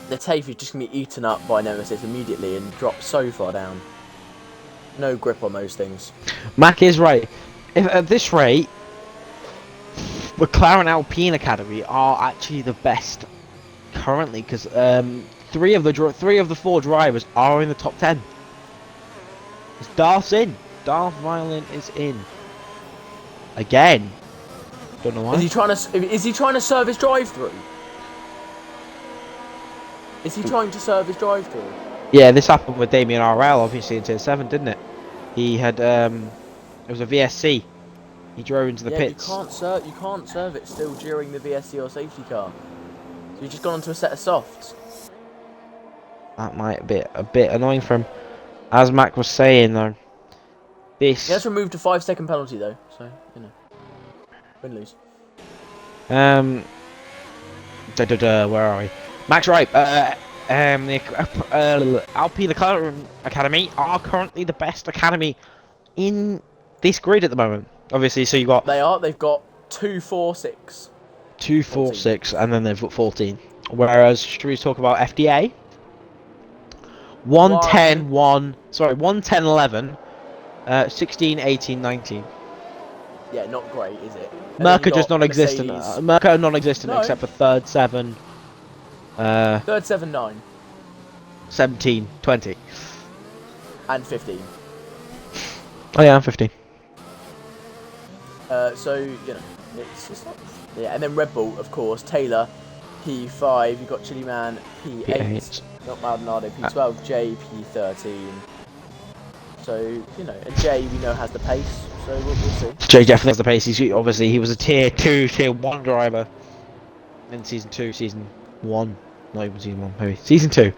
the Tafe is just going to be eaten up by Nemesis immediately and drop so far down. No grip on those things. Mac is right. If at this rate, McLaren Alpine Academy are actually the best currently, because 3 of the 4 drivers are in the top 10. Darth's in. Darth Violin is in. Again. Don't know why. Is he trying to serve his drive-through? Is he trying to serve his drive-through? Yeah, this happened with Damien RL, obviously, in Tier 7, didn't it? He had, it was a VSC. He drove into the pits. You can't serve it still during the VSC or safety car. So you've just gone onto a set of softs. That might be a bit annoying for him. As Mac was saying, though, this... He has removed a 5-second penalty, though, so, you know. Win-lose. Where are we? Mac's right. The Alpine Academy are currently the best academy in this grid at the moment. Obviously, so you got... They've got 2, 4, 6. 2, 4, 6, and then they've got 14. Whereas, should we talk about FDA? 110, 110, 11, 16, 18, 19. Yeah, not great, is it? And then you Merca just got non-existent. Mercedes. Merca non-existent No, except for third, 7, third 7-9 17, 20. and 15. Oh yeah, I'm 15. So you know, it's not. Yeah, and then Red Bull, of course. Taylor, P5. You got Chili Man, P8. P8. Not Maldonado, P12. J, P13. So you know, and Jay we know has the pace. So we'll see. Jay definitely has the pace. He was a tier 2, tier 1 driver in season 2, season 1. Not even season 1, maybe season 2.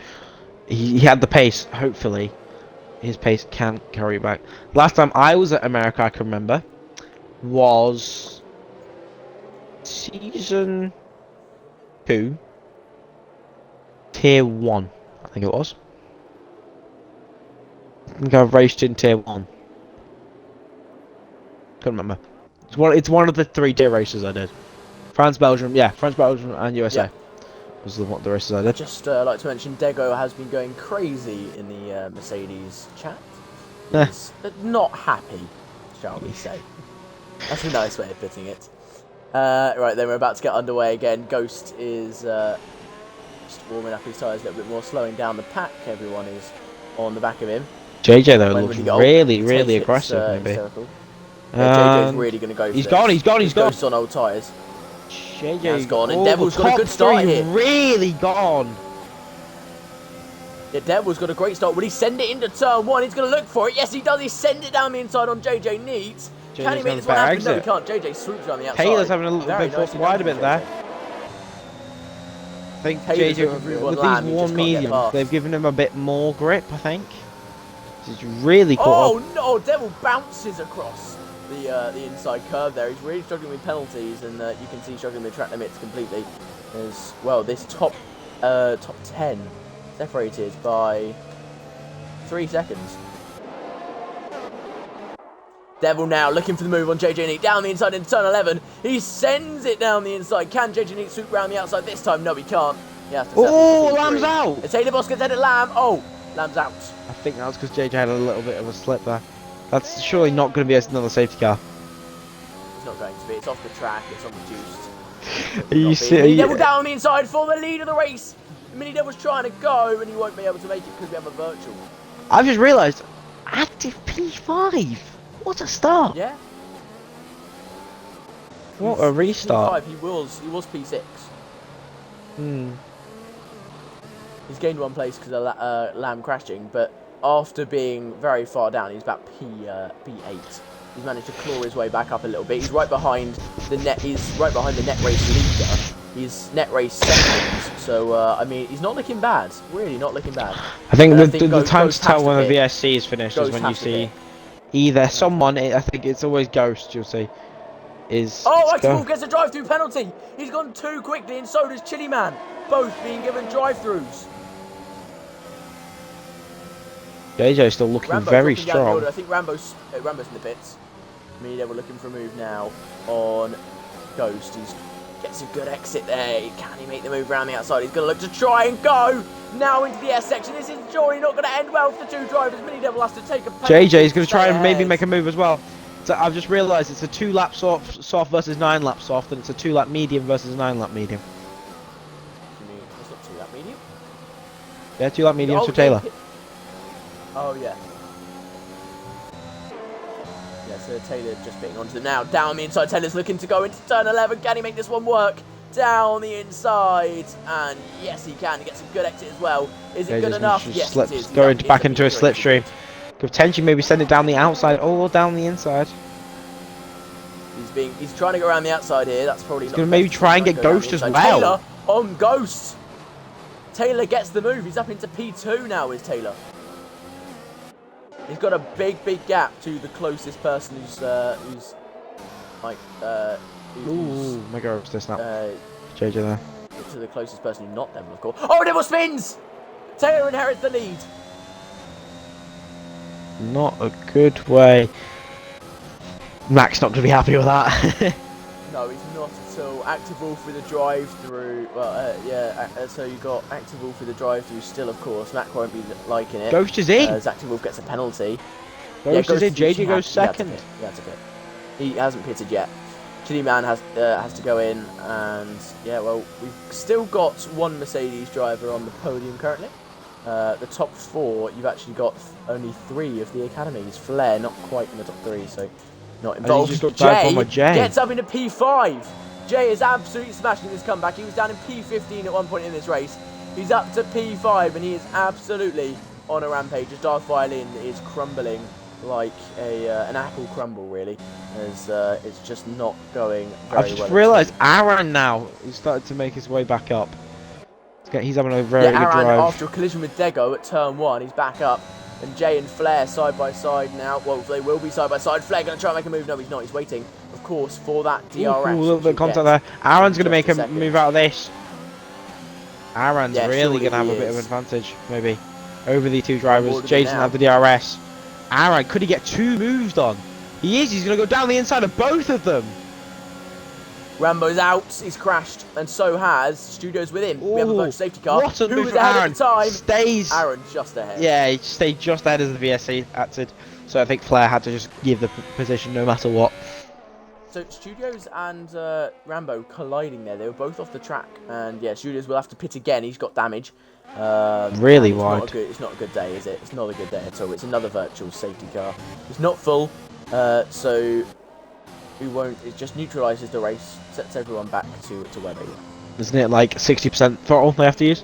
He had the pace. Hopefully, his pace can carry it back. Last time I was at America, I can remember, was season 2, tier 1. I think it was. I think I raced in tier 1. Couldn't remember. It's one of the 3 tier races I did. France, Belgium, and USA. Yeah. Was the races I did. Just like to mention, Dego has been going crazy in the Mercedes chat. Eh. He's not happy, shall we say. That's a nice way of putting it. Right, then we're about to get underway again. Ghost is just warming up his tyres a little bit more, slowing down the pack. Everyone is on the back of him. JJ though looks really aggressive, maybe. Yeah, JJ's really going to go for He's this. gone. Ghost on old tyres. JJ has gone, and Devil's got a good start here. Really gone. Yeah, Devil's got a great start. Will he send it into turn 1? He's going to look for it. Yes, he does. He sends it down the inside on JJ Needs. Can he make this one happen? No, he can't. JJ swoops around the outside. Taylor's having a little bit forced wide a bit there. I think JJ, with these one mediums, they've given him a bit more grip, I think. He's really caught up. Oh no, Devil bounces across the inside curve there. He's really struggling with penalties, and you can see struggling with track limits completely. As well, this top 10 separated by 3 seconds. Devil now looking for the move on JJ Neat down the inside into turn 11. He sends it down the inside. Can JJ Neat swoop around the outside this time? No, he can't. He has to Lamb's out. Taylor Boss gets headed Lamb. Oh, Lamb's out. I think that was because JJ had a little bit of a slip there. That's surely not going to be another safety car. It's not going to be. It's off the track. It's on reduced. Are you serious? Mini Devil down the inside for the lead of the race. Mini Devil's trying to go, and he won't be able to make it because we have a virtual. I've just realised, active P5. What a start! Yeah. What a restart! P5, he was P6. Hmm. He's gained 1 place because of Lamb crashing, but after being very far down, he's about P8. He's managed to claw his way back up a little bit. He's right behind the net. He's right behind the net race leader. He's net race second. So I mean, he's not looking bad. Really not looking bad. I think the time to tell when the VSC is finished is when you see either someone. I think it's always Ghost. You'll see. Wolf gets a drive-through penalty. He's gone too quickly, and so does Chili Man. Both being given drive-throughs. JJ's still looking very strong. I think Rambo's in the pits. Mini Devil looking for a move now on Ghost. He gets a good exit there. Can he make the move around the outside? He's going to look to try and go now into the S section. This is surely not going to end well for the 2 drivers. Mini Devil has to take a penalty. JJ's going to try and maybe make a move as well. So I've just realised it's a 2-lap soft versus 9-lap soft, and it's a 2-lap medium versus a 9-lap medium. It's not 2-lap medium? Yeah, 2-lap mediums for Taylor. Oh, yeah. Yeah, so Taylor just being onto them now. Down the inside, Taylor's looking to go into turn 11. Can he make this one work? Down the inside. And yes, he can. He gets a good exit as well. Is it good enough? Yes, it is. Going back into a slipstream. Could potentially maybe send it down the outside or down the inside. He's trying to go around the outside here. That's probably he's going to maybe try and get Ghost as well. Taylor on Ghost. Taylor gets the move. He's up into P2 now, is Taylor. He's got a big gap to the closest person who's like ooh, my God, this now. JJ there. To the closest person who's not Devil, of course. Oh, Devil spins! Taylor inherits the lead. Not a good way. Mac's not going to be happy with that. No, he's not at all. Active all through the drive-through. Well, so you got active all through the drive-through still, of course. Mac won't be liking it. Ghost is in. As active wolf gets a penalty. Ghost is in. JJ goes second. He had to pit. He hasn't pitted yet. Chili Man has to go in, and yeah, well, we've still got one Mercedes driver on the podium currently. The top 4, you've actually got only 3 of the academies. Flair not quite in the top 3, so not involved. Jay gets up into P5. Jay is absolutely smashing this comeback. He was down in P15 at one point in this race. He's up to P5, and he is absolutely on a rampage. As Darth Violin is crumbling like an apple crumble, really, as it's just not going very well. I've just realised Aaron now is starting to make his way back up. He's having a very good Aaron, drive. after a collision with Dego at turn 1, he's back up. And Jay and Flair side by side now. Well, they will be side by side. Flair going to try and make a move. No, he's not. He's waiting, of course, for that DRS. Ooh, a little bit of contact there. Aaron's going to make a move out of this. Aaron's really going to have a bit of advantage, maybe, over the 2 drivers. Jay's going to have the DRS. Aaron, could he get 2 moves done? He is. He's going to go down the inside of both of them. Rambo's out. He's crashed, and so has Studios with him. Ooh, we have a virtual safety car. What a Who move was from ahead Aaron. at the time? Stays. Aaron just ahead. Yeah, he stayed just ahead as the VSC acted. So I think Flair had to just give the position no matter what. So Studios and Rambo colliding there. They were both off the track, and yeah, Studios will have to pit again. He's got damage. Really wide. It's not a good day, is it? It's not a good day at all. It's another virtual safety car. It's not full, so we won't. It just neutralises the race, sets everyone back to where they were. Isn't it like 60% throttle they have to use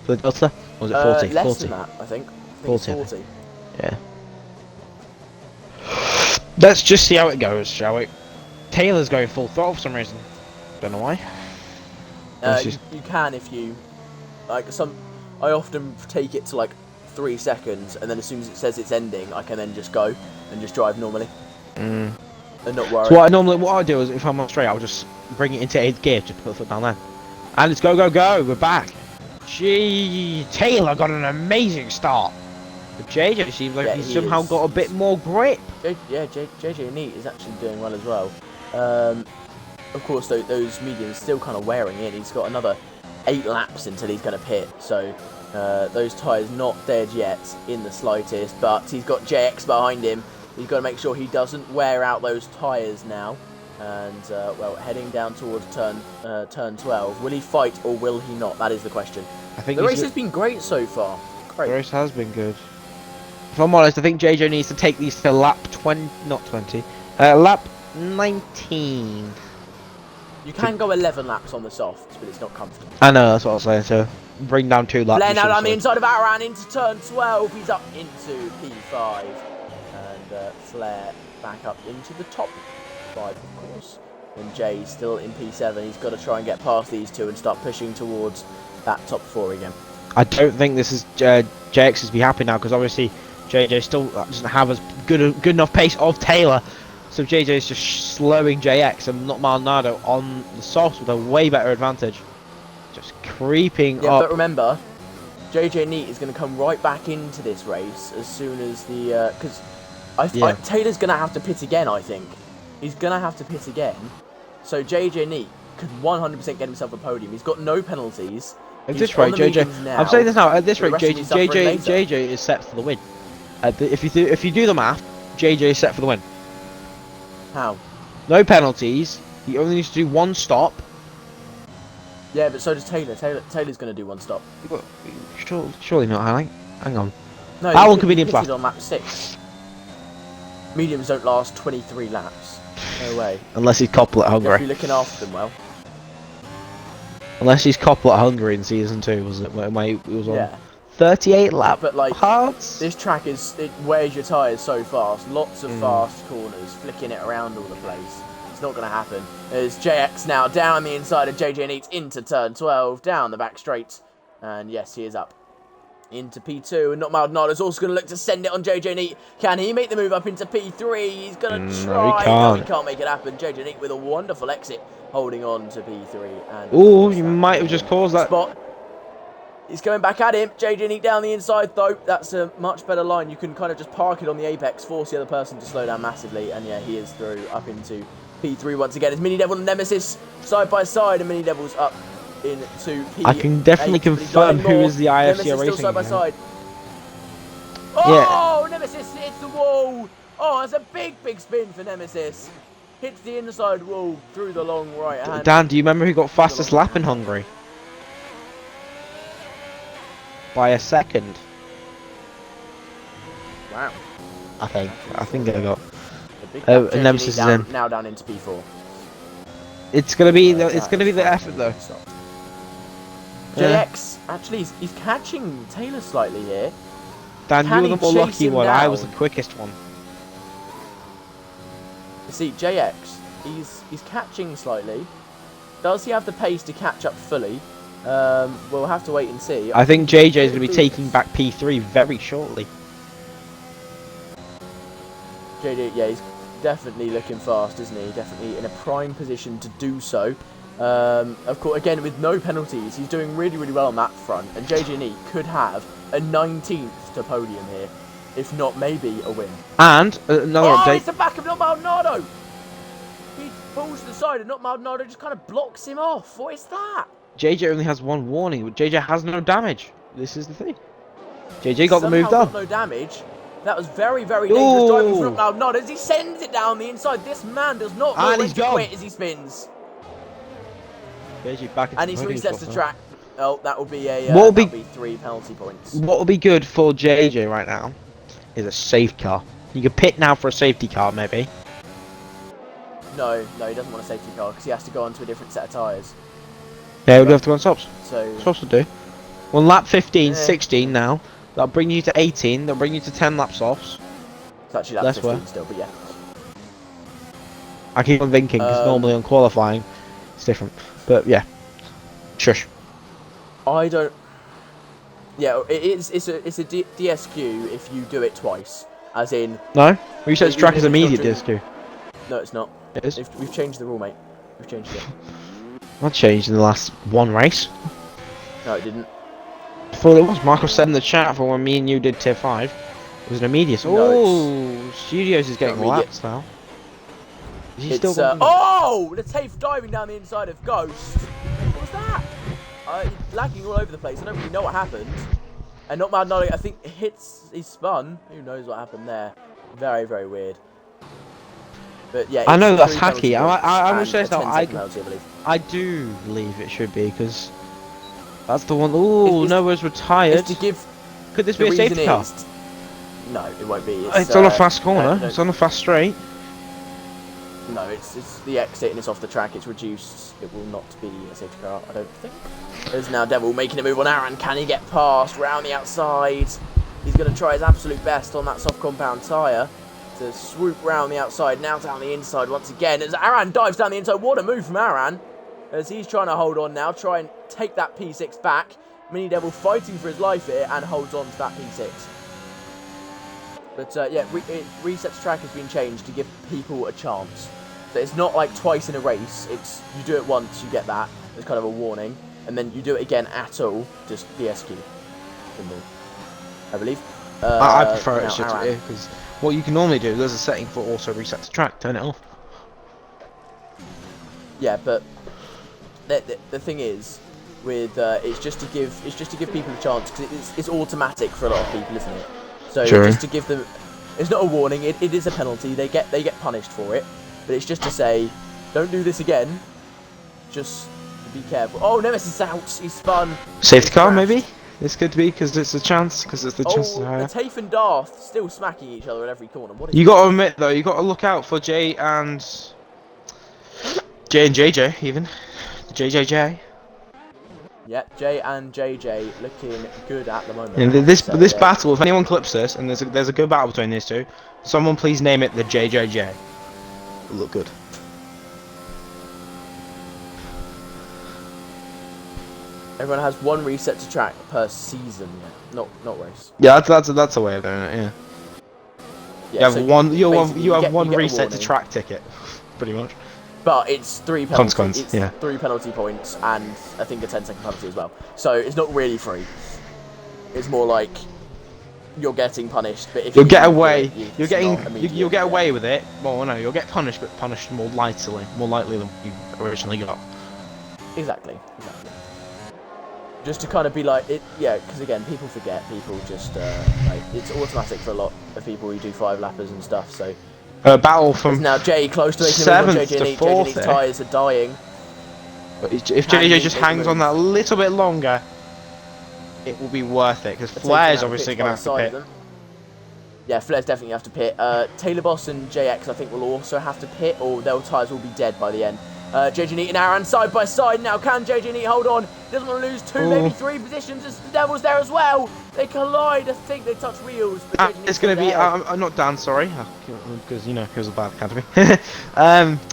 for the Delta? Or was it 40? Less 40. than that, I think. 40. 40. Yeah. Let's just see how it goes, shall we? Taylor's going full throttle for some reason. Don't know why. You can if you like I often take it to like 3 seconds, and then as soon as it says it's ending, I can then just go and just drive normally. And not worry. So what I do is, if I'm on straight, I'll just bring it into 8th gear, just put the foot down there. And it's go, go, go, we're back. Gee, Taylor got an amazing start. But JJ seems like he's somehow got a bit more grip. JJ Neat is actually doing well as well. Of course, those mediums still kind of wearing in. He's got another 8 laps until he's going to pit. So those tyres not dead yet in the slightest. But he's got JX behind him. He's got to make sure he doesn't wear out those tyres now. And, well, heading down towards turn 12. Will he fight or will he not? That is the question. I think the race has been great so far. Great. The race has been good. If I'm honest, I think JJ needs to take these to lap 20, not 20, lap 19. You can go 11 laps on the softs, but it's not comfortable. I know, that's what I was saying, so bring down 2 laps. Flair now on the inside of Aran into turn 12. He's up into P5. And Flair back up into the top 5, of course. And Jay still in P7. He's got to try and get past these 2 and start pushing towards that top 4 again. I don't think this is JX is be happy now, because obviously JJ still doesn't have as good enough pace of Taylor. So JJ is just slowing JX and not Maldonado on the softs with a way better advantage. Just creeping up. Yeah, but remember, JJ Neat is going to come right back into this race as soon as the... Because Taylor's going to have to pit again, I think. He's going to have to pit again. So JJ Neat could 100% get himself a podium. He's got no penalties. At this rate, JJ... I'm saying this now. At this rate, JJ is set for the win. If you do the math, JJ is set for the win. How? No penalties. He only needs to do 1 stop. Yeah, but so does Taylor. Taylor's going to do 1 stop. Surely not, hang on. No, how long can mediums last? On lap 6. Mediums don't last 23 laps. No way. Unless he's Koppel at Hungary. You have to be looking after them well. Unless he's Koppel at Hungary in season 2, was it? Where he was on 38 laps. But like, parts. This track it wears your tyres so fast. Lots of fast corners, flicking it around all the place. It's not going to happen. There's JX now down the inside of JJ Neat into turn 12, down the back straight. And yes, he is up into P2. And not Maldonado's also going to look to send it on JJ Neat. Can he make the move up into P3? He's going to try. No, he can't make it happen. JJ Neat with a wonderful exit, holding on to P3. Oh, he might have just caused that spot. He's going back at him. JJ Neat down the inside, though. That's a much better line. You can kind of just park it on the apex, force the other person to slow down massively. And yeah, he is through up into P3 once again. It's Mini Devil and Nemesis side by side, and Mini Devil's up into P8. I can definitely confirm who is the IFC Nemesis racing still side by again. side. Yeah. Oh, Nemesis hits the wall. Oh, that's a big spin for Nemesis. Hits the inside wall through the long right hand. Dan, do you remember who got fastest lap in Hungary? By a second. Wow. I think I got. And Nemesis is in. Now down into P4. It's gonna be the effort though. JX actually he's catching Taylor slightly here. Dan, you were the more lucky one. I was the down? quickest one. You see, JX, he's catching slightly. Does he have the pace to catch up fully? We'll have to wait and see. I think JJ is going to be taking back P3 very shortly. JJ, yeah, he's definitely looking fast, isn't he? Definitely in a prime position to do so. Of course, again, with no penalties, he's doing really well on that front. And JJ and E could have a 19th to podium here, if not maybe a win. And another update. It's the back of Not Maldonado. He falls to the side and Not Maldonado just kind of blocks him off. What is that? JJ only has one warning, but JJ has no damage. This is the thing. JJ got the move done. No damage. That was very dangerous driving from Not Maldonado as he sends it down the inside. This man does not know when to quit as he spins. JJ back into and he resets the track. Oh, that will be a that'll be 3 penalty points. What will be good for JJ right now is a safe car. You can pit now for a safety car, maybe. No, he doesn't want a safety car because he has to go onto a different set of tyres. Yeah, we'll have to go on softs. So Softs will do. Well, lap 15, 16 now. That'll bring you to 18. That'll bring you to 10 lap softs. It's actually lap 15 still, but yeah. I keep on thinking because normally on qualifying it's different, but yeah. Shush. I don't. Yeah, it's a DSQ if you do it twice, as in. No, reset track is immediate DSQ. No, it's not. It is. We've changed the rule, mate. We've changed it. Not changed in the last one race. No, it didn't. I thought it was. Michael said in the chat for when me and you did tier 5. It was an immediate. No, Studios is getting laps now. Is he still oh! Lateef diving down the inside of Ghost. What was that? Lagging all over the place. I don't really know what happened. And Not Maldonado, I think he spun. Who knows what happened there? Very weird. But yeah, I know that's hacky. I will say so. I do believe it should be because that's the one. Ooh, Noah's retired. Could this be a safety car? No, it won't be. It's on a fast corner. It's on a fast straight. No, it's the exit and it's off the track. It's reduced. It will not be a safety car, I don't think. There's now Devil making a move on Aaron. Can he get past round the outside? He's going to try his absolute best on that soft compound tyre to swoop round the outside. Now down the inside once again as Aaron dives down the inside. What a move from Aaron as he's trying to hold on now. Try and take that P6 back. Mini Devil fighting for his life here and holds on to that P6. But yeah, Reset's track has been changed to give people a chance. So it's not like twice in a race. It's you do it once, you get that. It's kind of a warning. And then you do it again at all, just DSQ. I believe. I prefer it because what you can normally do, there's a setting for also reset the track, turn it off. Yeah, but the thing is, with it's just to give people a chance because it's automatic for a lot of people, isn't it? So just to give them, it's not a warning. It is a penalty. They get punished for it. But it's just to say, don't do this again. Just be careful. Oh, Nemesis is out. He's spun. Safety car, maybe? This could be, because it's a chance, because it's the chance to hire. Lateef and Darth still smacking each other at every corner. What is you got to admit, though, you got to look out for Jay and JJ, even. JJJ. Yeah, Jay and JJ looking good at the moment. And this battle, if anyone clips this, and there's a good battle between these two, someone please name it the JJJ. It'll look good. Everyone has one reset to track per season, not race. Yeah, that's a way of doing it. Yeah. You have one reset to track ticket, pretty much. But it's 3 penalties. Consequence, it's 3 penalty points and I think a 10-second penalty as well. So it's not really free. It's more like you're getting punished. But if You'll you get do away. it, You're it's getting. not immediate, You'll get yeah. away with it. Well, no, you'll get punished, but punished more lightly than you originally got. Exactly. Just to kind of be like it, yeah. Because again, people forget. People just like it's automatic for a lot of people who do 5-lappers and stuff. So Battle there's from now Jay close to making a move on 7th JJ to Neat. 4th. JJ Neat's tyres are dying. But if Can JJ he just make a hangs on move? that a little bit longer, it will be worth it. Because They're Flair's taken out of obviously pits going by to the have to side pit. of them. Yeah, Flair's definitely have to pit. Taylor Boss and JX, I think, will also have to pit, or their tyres will be dead by the end. JJ Neat and Aaron side by side now. Can JJ Neat hold on? He doesn't want to lose 2, maybe 3 positions as the Devil's there as well. They collide. I think they touch wheels. But JJ Neat's It's going to be. ahead. I'm not Dan, sorry. Because, you know, he was a bad academy.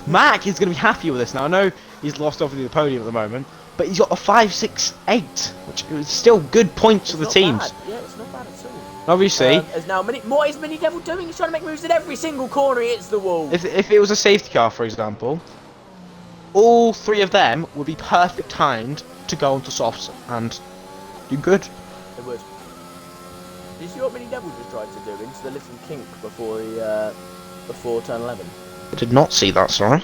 Mac is going to be happy with this now. I know he's lost over the podium at the moment, but he's got a 5, 6, 8, which is still good points for the teams. Bad. Yeah, it's not bad at all. Obviously, as now, what is Mini Devil doing? He's trying to make moves at every single corner he hits the wall. if it was a safety car, for example, all 3 of them would be perfect timed to go onto softs and do good. It would. Did you see what Mini Devil just tried to do into the little kink before turn 11? I did not see that, sorry.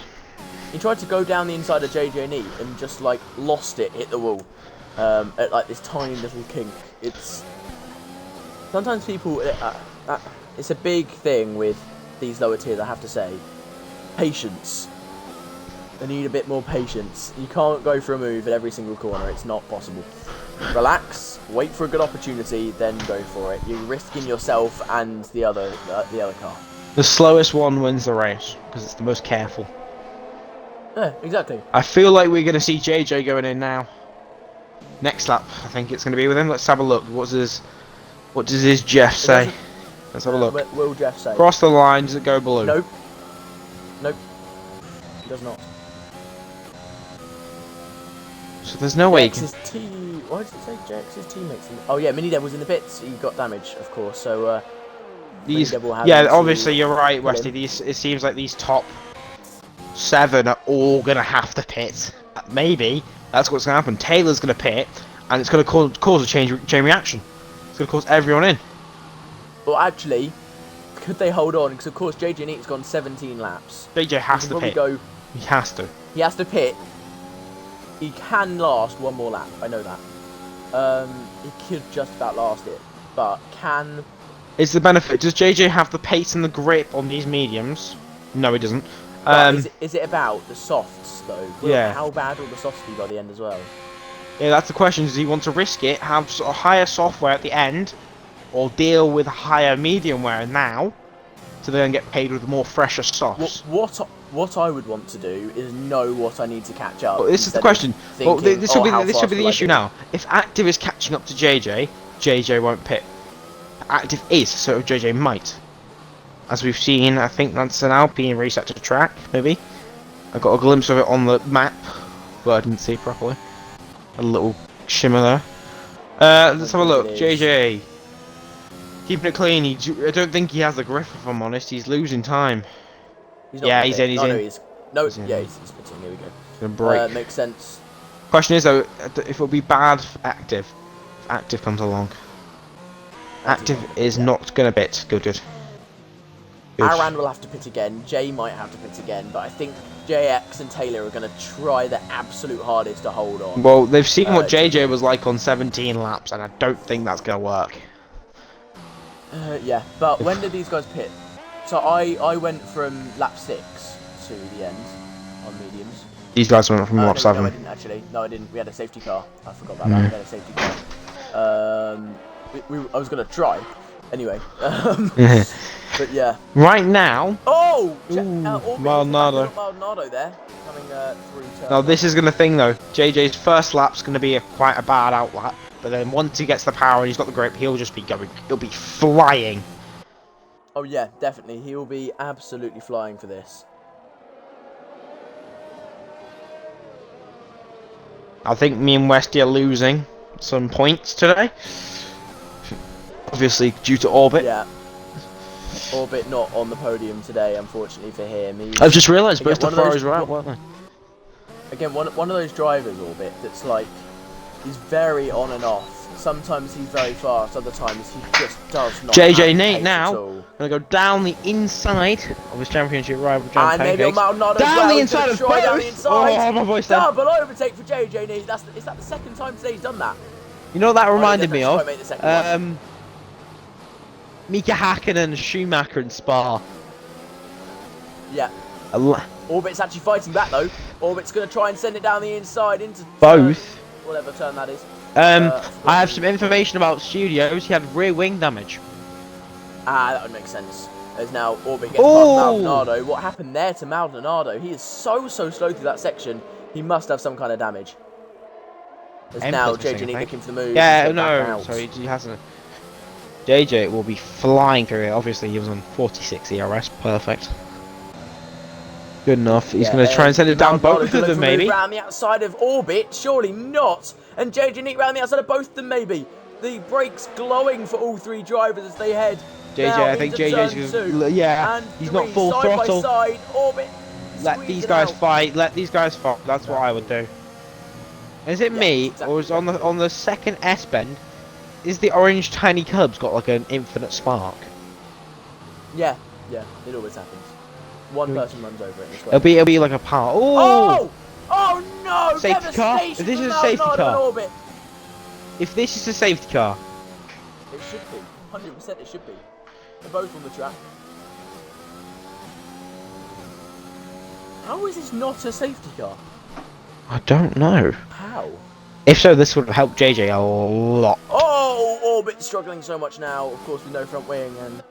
He tried to go down the inside of JJ Neat and just like lost it, hit the wall, at like this tiny little kink. It's sometimes people. It's a big thing with these lower tiers, I have to say. Patience. They need a bit more patience. You can't go for a move at every single corner. It's not possible. Relax, wait for a good opportunity, then go for it. You're risking yourself and the other car. The slowest one wins the race because it's the most careful. Yeah, exactly. I feel like we're going to see JJ going in now. Next lap, I think it's going to be with him. Let's have a look. What does his Jeff say? Let's have a look. What will Jeff say? Cross the line, does it go blue? Nope. Nope. He does not. So there's no way. Why did it say JX's teammates? Oh yeah, Mini Devil's in the pits. He got damage, of course. So yeah, obviously you're right, Westy. It seems like these top 7 are all gonna have to pit. Maybe that's what's gonna happen. Taylor's gonna pit, and it's gonna cause a chain reaction. It's gonna cause everyone in. Well, actually, could they hold on? Because of course JJ Neat's gone 17 laps. JJ has to pit. He has to. He has to pit. He can last one more lap. I know that. He could just about last it, but can. It's the benefit. Does JJ have the pace and the grip on these mediums? No, he doesn't. Is it about the softs though? Yeah. How bad will the softs be by the end as well? Yeah, that's the question. Does he want to risk it, have sort of higher software at the end, or deal with higher medium wear now, to then get paid with more fresher softs? What I would want to do is know what I need to catch up. But this is the question. Well, this will be the issue now. If Active is catching up to JJ, JJ won't pit. Active is, so JJ might. As we've seen, I think that's an Alpine reset to the track, maybe. I got a glimpse of it on the map, but I didn't see it properly. A little shimmer there. Let's have a look. JJ. Keeping it clean. I don't think he has the grip, if I'm honest. He's losing time. He's in. He's in. He's pitting. Here we go. Gonna break. Makes sense. Question is, though, if it'll be bad for Active. If Active comes along. Active is not going to pit. Good. Aran will have to pit again. Jay might have to pit again, but I think JX and Taylor are going to try their absolute hardest to hold on. Well, they've seen what JJ was like on 17 laps, and I don't think that's going to work. Yeah, but when did these guys pit? So I went from lap 6 to the end on mediums. These guys went from lap 7. No, I didn't actually. No, I didn't. We had a safety car. I forgot about that. We had a safety car. I was going to try. Anyway. But yeah. Right now. Oh! Maldonado. Maldonado there. Coming through. Now this is going to thing though. JJ's first lap's going to be quite a bad outlap. But then once he gets the power and he's got the grip, he'll just be going. He'll be flying. Oh yeah, definitely. He will be absolutely flying for this. I think me and Westy are losing some points today. Obviously due to Orbit. Yeah. Orbit not on the podium today, unfortunately for him. I've just realised both the Ferraris were out, weren't they? Again, one of those drivers, Orbit, that's like He's very on and off. Sometimes he's very fast, other times he just does not JJ have Nate pace now at all. gonna go down the inside of his championship rival, John And maybe on Pancakes. Maldonado as Down well. the He's inside gonna of try down the both. inside. Oh, my voice then. Double overtake for JJ Nate. Is that the second time today he's done that? You know what that Oh, he reminded doesn't me actually of? quite make the second one. Mika Hakkinen and Schumacher in Spa. Yeah. Orbit's actually fighting back though. Orbit's going to try and send it down the inside into Both. whatever turn that is. I have some information about Studios. He had rear wing damage. Ah, that would make sense. As now Orbit gets past Oh! Maldonado. What happened there to Maldonado? He is so slow through that section. He must have some kind of damage. As now JJ Neat looking for the move. Yeah, no, sorry, he hasn't. JJ will be flying through it. Obviously, he was on 46 ERS. Perfect. Good enough. He's going to try and send it down both of them, maybe. Around the outside of Orbit, surely not. And JJ Neat round the outside of both of them, maybe. The brakes glowing for all three drivers as they head. JJ, I think JJ's yeah. He's not full throttle. Side by side, Orbit. Let these guys fight. Let these guys fight. That's what I would do. Is it me, exactly, or is on the second S bend? Is the orange tiny cubs got like an infinite spark? Yeah, it always happens. One person runs over it. It'll be like a part. Oh! Oh no! Safety car. If this is a safety car. If this is a safety car. It should be. 100% it should be. They're both on the track. How is this not a safety car? I don't know. How? If so, this would have helped JJ a lot. Oh, Orbit struggling so much now. Of course, with no front wing and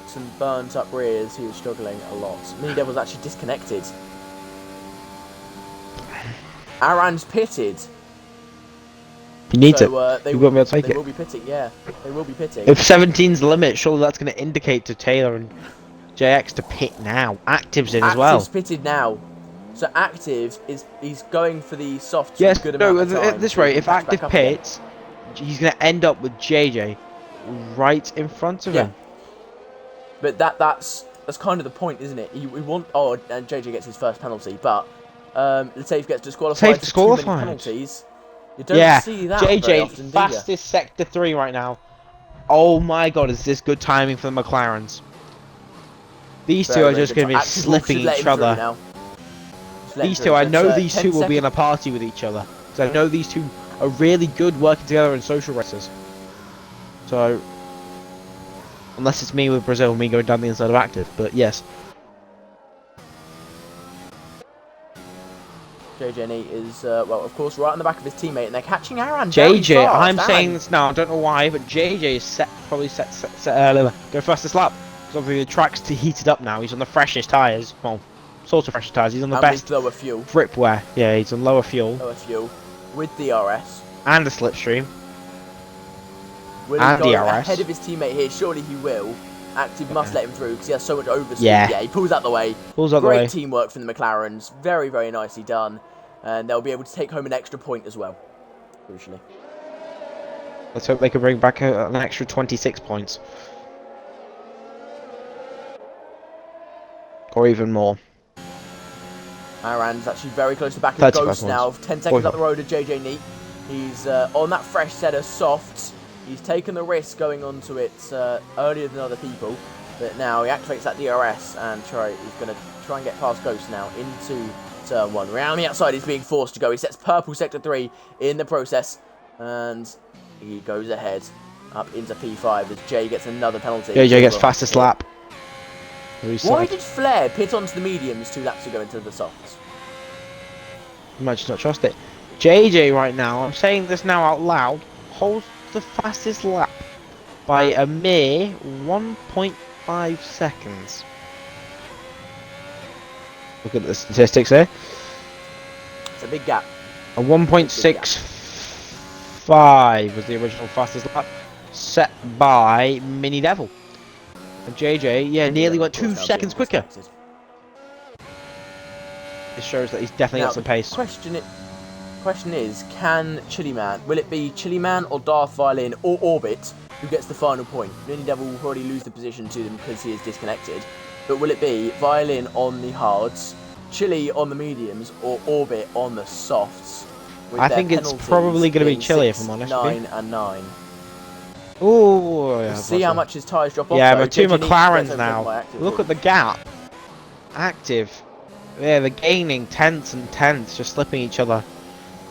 some burnt up rears, he is struggling a lot. Mini Devil's actually disconnected. Aaron's pitted. He needs it. They won't be able to take it. They will be pitting, yeah. They will be pitting. If 17's the limit, surely that's going to indicate to Taylor and JX to pit now. Active's in as well. Active's pitted now. So Active he's going for the soft. Yes, good amount of time at this rate, if Active pits, he's going to end up with JJ right in front of him. But that's kind of the point, isn't it? We want and JJ gets his first penalty, but Lataif gets disqualified for too many penalties. You don't see that JJ very often, fastest sector 3 right now. Oh my god, is this good timing for the McLarens? These two are just going to be slipping each other. These two, I know these two will be in a party with each other. So I know these two are really good working together in social races. So, unless it's me with Brazil, me going down the inside of Active, but yes. JJ Neat is, well, of course, right on the back of his teammate, and they're catching Aaron. JJ, I'm saying this now, I don't know why, but JJ is probably set go fastest lap. Because obviously the track's heated up now, he's on the freshest tyres. Well, sort of freshest tyres, he's on the best lower fuel. Grip wear. Yeah, he's on lower fuel. Lower fuel. With DRS. And a slipstream. Will he go ahead of his teammate here? Surely he will. Active must let him through because he has so much overspeed. Yeah, he pulls out the way. Great teamwork from the McLarens. Very, very nicely done. And they'll be able to take home an extra point as well. Crucially. Let's hope they can bring back an extra 26 points. Or even more. Aaron's actually very close to the back of the Ghost now. 10 seconds up the road of JJ Neat. He's on that fresh set of softs. He's taken the risk going onto it earlier than other people. But now he activates that DRS and he's going to try and get past Ghost now into turn 1. Round the outside, he's being forced to go. He sets purple sector 3 in the process. And he goes ahead up into P5 as Jay gets another penalty. JJ gets fastest lap. Why did Flair pit onto the mediums 2 laps ago into the softs? You might just not trust it. JJ right now, I'm saying this now out loud, holds the fastest lap by a mere 1.5 seconds. Look at the statistics here. It's a big gap. A 1.65 was the original fastest lap set by Mini Devil. And JJ, nearly went 2 seconds quicker. This shows that he's definitely got some pace. Question is, can Chili Man, will it be Chili Man or Darth Violin or Orbit who gets the final point? Mini Devil will already lose the position to them because he is disconnected. But will it be Violin on the hards, Chili on the mediums, or Orbit on the softs? with I their think it's penalties probably going to be being chilly, if 6, I'm honest. 9, and 9. Oh, yeah. We'll see how much his tyres drop off. Yeah, though. but two JJ Neat gets McLarens overtaken by now. Active Look Wolf. at the gap. Active. Yeah, they're gaining tenths and tenths, just slipping each other.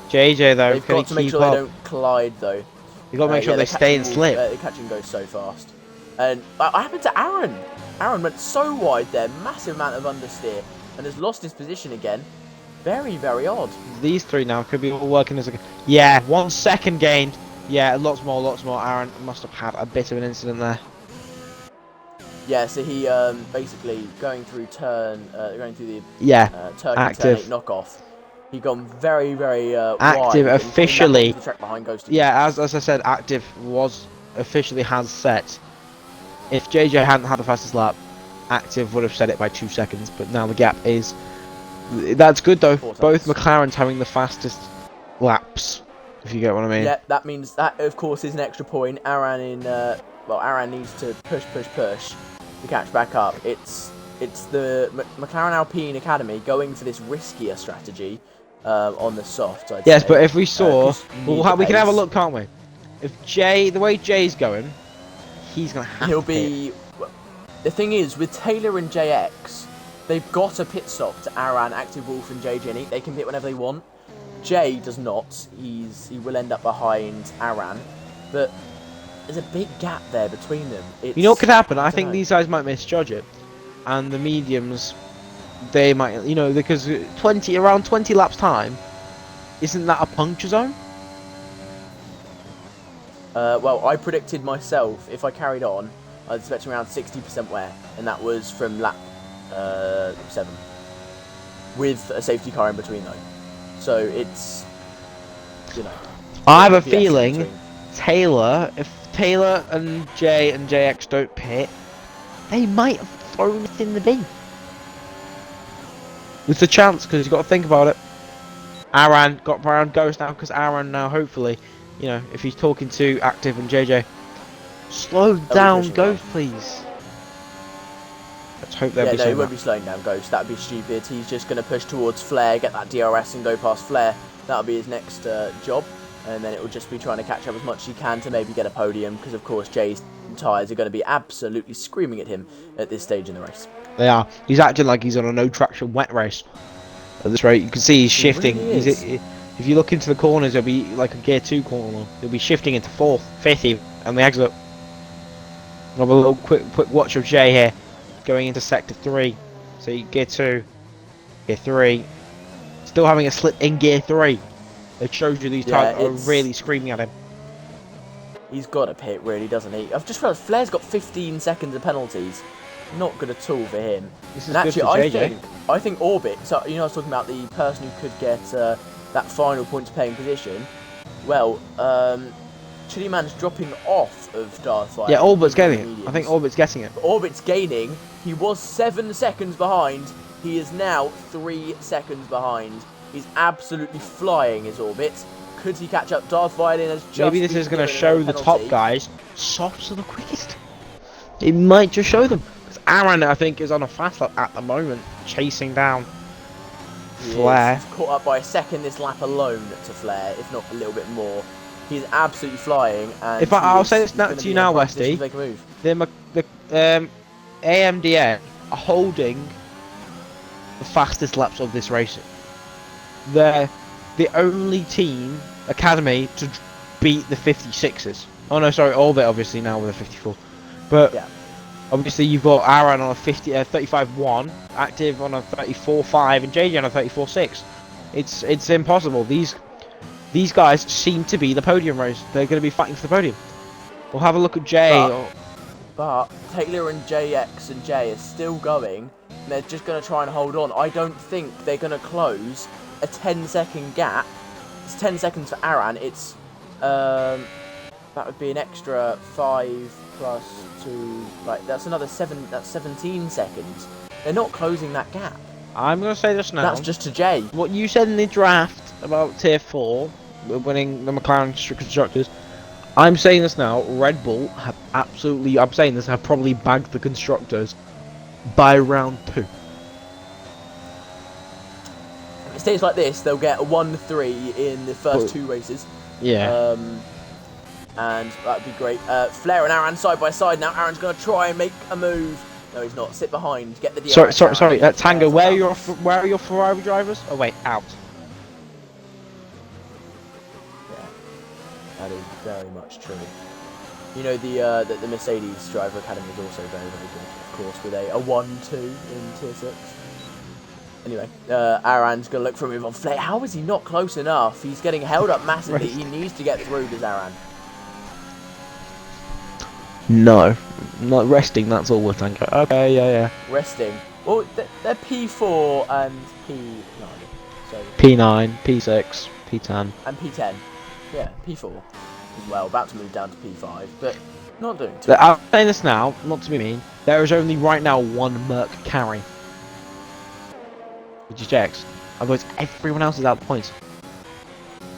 JJ though, They've can he got to make keep sure they up? don't collide though. You got to make sure yeah, they stay in slip. The catching goes so fast. And what happened to Aaron? Aaron went so wide there, massive amount of understeer, and has lost his position again. Very, very odd. These three now could be all working as a... Yeah, 1 second gained. Yeah, lots more, lots more. Aaron must have had a bit of an incident there. Yeah, so he basically going through the Turkey active. turn 8 knockoff. He gone very, very Active wide. officially. The track behind Ghost Yeah, as I said, active was officially has set. If JJ hadn't had the fastest lap, active would have set it by 2 seconds. But now the gap is. That's good though. Both McLarens having the fastest laps. If you get what I mean. Yeah, that means that of course is an extra point. Aaron Aaron needs to push to catch back up. It's the McLaren Alpine Academy going for this riskier strategy on the soft. I'd yes, say. but if we saw, we can have a pace. look, can't we? If the way Jay's going, he's gonna have. He'll to be. The thing is, with Taylor and JX, they've got a pit stop to Aaron, Active Wolf, and JJ Neat. They can pit whenever they want. Jay does not. He will end up behind Aaron, but there's a big gap there between them. You know what could happen? I think these guys might misjudge it, and the mediums, they might, because around 20 laps time, isn't that a puncture zone? Well, I predicted myself if I carried on, I was expecting around 60% wear, and that was from lap 7, with a safety car in between though. So it's, I have a feeling if Taylor and J and JX don't pit, they might have thrown it in the bin. It's a chance, because you've got to think about it. Aaron got around Ghost now, because Aaron now, hopefully, if he's talking to Active and JJ, slow down Ghost, please. Let's hope they'll be he won't be slowing down Ghost. That'd be stupid. He's just going to push towards Flair, get that DRS and go past Flair. That'll be his next job. And then it will just be trying to catch up as much as he can to maybe get a podium, because of course Jay's tyres are going to be absolutely screaming at him at this stage in the race. They are. He's acting like he's on a no traction wet race at this rate. You can see he's shifting. Really if you look into the corners, it'll be like a gear 2 corner. He'll be shifting into 4th, 5th even, and the exit. I'll have a little quick watch of Jay here, going into sector 3. So gear 2, gear 3, still having a slip in gear 3. It shows you these tyres are really screaming at him. He's got to pit, really, doesn't he? I've just realised Flair's got 15 seconds of penalties. Not good at all for him. This is good for JJ. I think Orbit. So I was talking about the person who could get that final points paying position. Well, Chili Man's dropping off of Darth Vader. Yeah, Orbit's getting it. I think Orbit's getting it. Orbit's gaining. He was 7 seconds behind. He is now 3 seconds behind. He's absolutely flying his Orbit. Could he catch up? Darth Vader has just. Maybe this is going to show the top guys softs are the quickest. It might just show them. Because Aaron, I think, is on a fast lap at the moment, chasing down Flair. He's caught up by a second this lap alone to Flair, if not a little bit more. He's absolutely flying. And I'll say this to you now, Westy. The AMDN are holding the fastest laps of this race. They're the only team academy to beat the 56s. Oh no, sorry, Orbit obviously now with a 54. But yeah. Obviously you've got Aaron on a 35.1, Active on a 34.5, and JJ on a 34.6. It's impossible. These guys seem to be the podium race. They're going to be fighting for the podium. We'll have a look at Jay. But Taylor and JX and Jay are still going. And they're just going to try and hold on. I don't think they're going to close a 10-second gap. It's 10 seconds for Aaron. It's that would be an extra 5 plus 2. Like that's another 7. That's 17 seconds. They're not closing that gap. I'm going to say this now. That's just to Jay. What you said in the draft about Tier 4, winning the McLaren Constructors, I'm saying this now, Red Bull have have probably bagged the Constructors by round 2. it stays like this, they'll get a 1-3 in the first 2 races. Yeah. And that'd be great. Flair and Aaron side by side now. Aaron's going to try and make a move. No, he's not. Sit behind. Get the DRS. Sorry. Tango, where are your Ferrari drivers? Oh wait, out. Yeah, that is very much true. You know, the Mercedes Driver Academy is also very, very good, of course, with a 1-2 in Tier 6. Anyway, Aaron's going to look for a move on Flair. How is he not close enough? He's getting held up massively. He needs to get through, does Aaron? No, not resting, that's all we're Tango. Okay, yeah. Resting. Well, they're P4 and P9. So P9, P6, P10. And P10. Yeah, P4 as well. About to move down to P5, but not doing too much. I'm saying this now, not to be mean. There is only right now one Merc carry, which is JX. Otherwise, everyone else is out of points.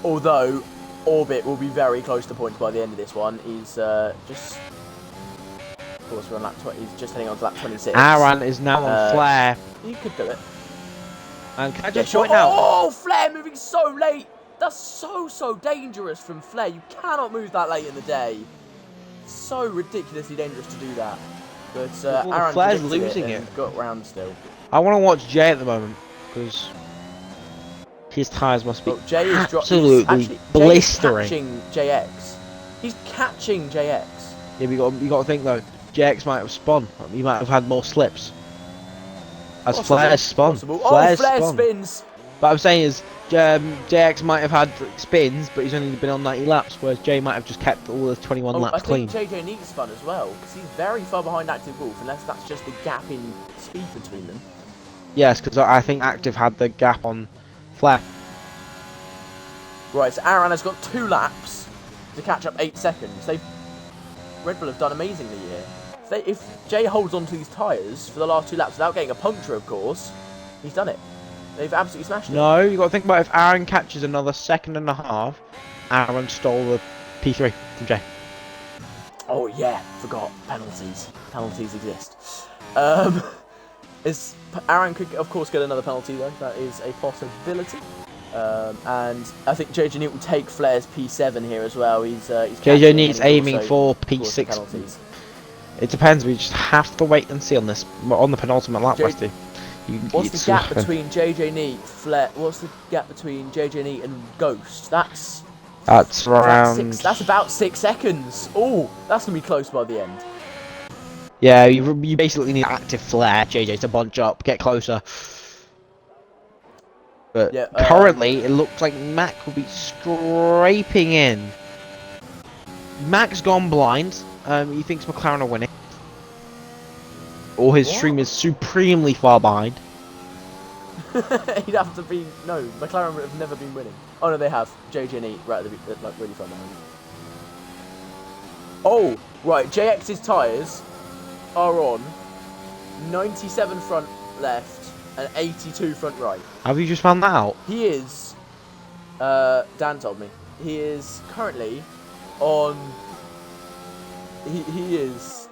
Although, Orbit will be very close to points by the end of this one. He's just... Of course, we're on lap 20. He's just heading on to lap 26. Aaron is now on Flair. He could do it. And can I just point out... Oh, Flair moving so late! That's so dangerous from Flair. You cannot move that late in the day. So ridiculously dangerous to do that. But Aaron Flair's losing it. Got round still. I want to watch Jay at the moment because his tyres must be absolutely blistering. Jay is catching JX. He's catching JX. Yeah, you got to think though. JX might have spun. He might have had more slips. As Flair's spun. Flair spins. But I'm saying is, JX might have had spins, but he's only been on 90 laps, whereas Jay might have just kept all the 21 laps clean. I think JJ needs spun as well, because he's very far behind Active Wolf, unless that's just the gap in speed between them. Yes, because I think Active had the gap on Flair. Right, so Aaron has got 2 laps to catch up 8 seconds. Red Bull have done amazingly here. If Jay holds on to these tyres for the last 2 laps without getting a puncture, of course, he's done it. They've absolutely smashed it. No, you got to think about if Aaron catches another 1.5 seconds, Aaron stole the P3 from Jay. Oh yeah, forgot penalties. Penalties exist. Aaron could of course get another penalty though. That is a possibility. And I think JJ Neat will take Flair's P7 here as well. He's JJ Neat's aiming for P6 penalties. It depends. We just have to wait and see on this on the penultimate lap, Westy. What's the gap between JJ Neat, Flair? What's the gap between JJ Neat and Ghost? That's around. That's about 6 seconds. Oh, that's gonna be close by the end. Yeah, you basically need Active Flair, JJ, to bunch up, get closer. But yeah, currently, it looks like Mac will be scraping in. Mac's gone blind. He thinks McLaren are winning. Or his stream is supremely far behind. He'd have to be... No, McLaren have never been winning. Oh no, they have. JJ and E, right, they're like really far behind. Oh, right, JX's tyres are on 97 front left and 82 front right. Have you just found that out? He is... Dan told me. He is currently on... He is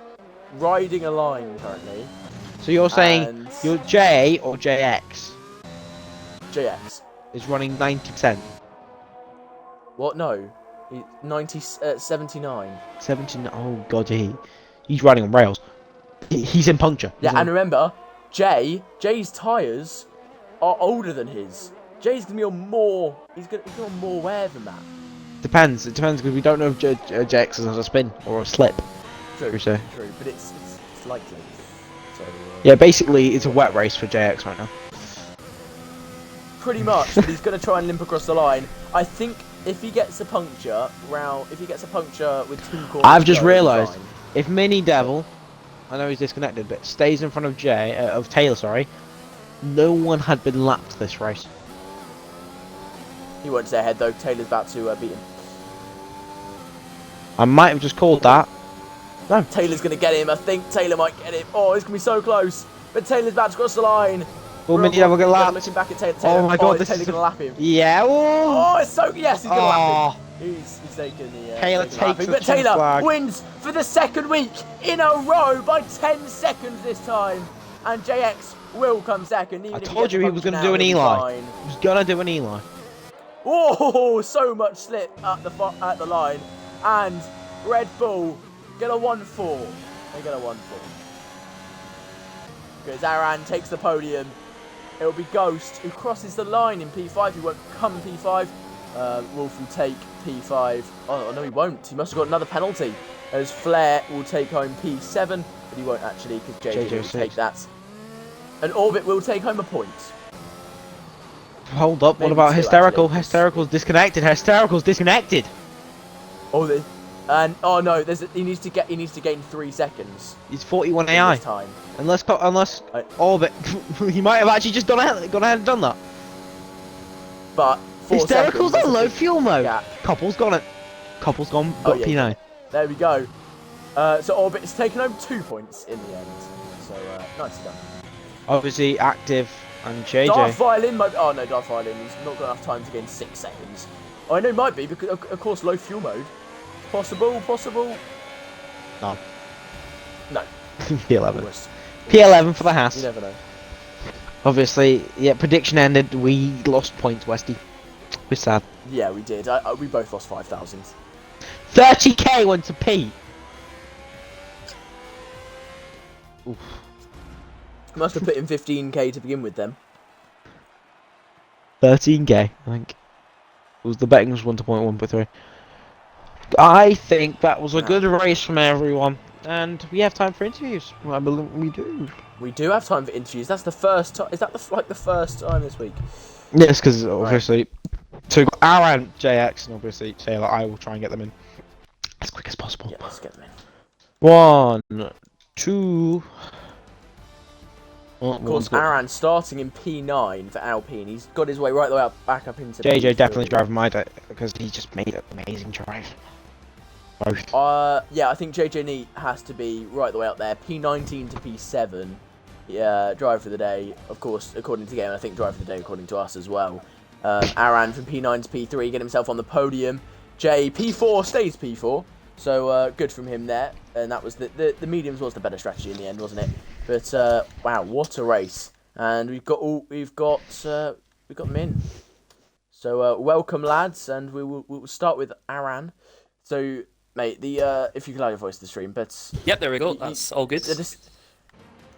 riding a line currently. So you're saying your J or JX? JX. Is running 90%. What? No. 79. 79. Oh god, he's riding on rails. He's in puncture. Yeah, and remember, Jay's tyres are older than his. Jay's gonna be on more. He's gonna be on more wear than that. Depends. It depends because we don't know if JX has a spin or a slip. True. But it's likely. So, yeah, basically it's a wet race for JX right now. Pretty much. But he's gonna try and limp across the line. I think if he gets a puncture with 2 corners, I've just realised if Mini Devil, I know he's disconnected, but stays in front of Taylor, sorry, no one had been lapped this race. He won't stay ahead though. Taylor's about to beat him. I might have just called that. No. Taylor's going to get him. I think Taylor might get him. Oh, it's going to be so close. But Taylor's about to cross the line. Will Mini Devil get lapped? Looking back at Taylor. Oh my god, Taylor's going to lap him. Yeah. Oh, it's so... Yes, he's going to lap him. He's taking the... Taylor takes the But Taylor wins for the 2nd week in a row by 10 seconds this time. and JX will come second. Even I if told you he was going going to do an Eli. Fine. He was going to do an Eli. Oh, so much slip at the line, and Red Bull get a 1-4. They get a 1-4. Because Aran takes the podium. It will be Ghost who crosses the line in P5. He won't come P5. Wolf will take P5. Oh, no, he won't. He must have got another penalty. As Flair will take home P7, but he won't actually because JJ will take that. And Orbit will take home a point. Hold up, Maybe what about two, Hysterical? actually. Hysterical's disconnected. Hysterical's disconnected. Oh, and oh no, he needs to gain 3 seconds. He's 41 AI. Time. Unless Orbit, he might have actually just gone ahead and done that. But 4 Hysterical's seconds on low fuel mode. Yeah. Couple's got it. Couple's gone. Got P9. There we go. So Orbit has taken home 2 points in the end. So nicely done. Obviously active and JJ. Darth Violin might. Oh no, Darth Violin. He's not got enough time to gain 6 seconds. Oh, I know, it might be because of course low fuel mode. Possible. No. No. P11. P11 for the Haas. You never know. Obviously, yeah. Prediction ended. We lost points, Westy. We're sad. Yeah, we did. We both lost 5,000. 30k went to P. Oof. Must have put in 15k to begin with then. 13k, I think. It was the betting was 1.1.3. I think that was a good race from everyone, and we have time for interviews. Well, I believe we do. We do have time for interviews. That's the first time. Is that the first time this week? Yes, because obviously, so we've got Aran, JX, and obviously Taylor. I will try and get them in as quick as possible. Yeah, let's get them in. 1, 2. Of course, Aran starting in P9 for Alpine. He's got his way right the way back up into JJ P3. definitely driving my deck because he just made an amazing drive. Both. Yeah, I think JJ Neat has to be right the way up there. P19 to P7. Yeah, drive for the day. Of course, according to the game, I think drive for the day according to us as well. Aran from P9 to P3, get himself on the podium. Jay, P4, stays P4. So, good from him there. And that was the mediums was the better strategy in the end, wasn't it? But, wow, what a race. And we've got them in. So, welcome, lads. And we'll start with Aran. So, mate, if you can allow your voice to the stream, but... Yep, there we go. That's all good.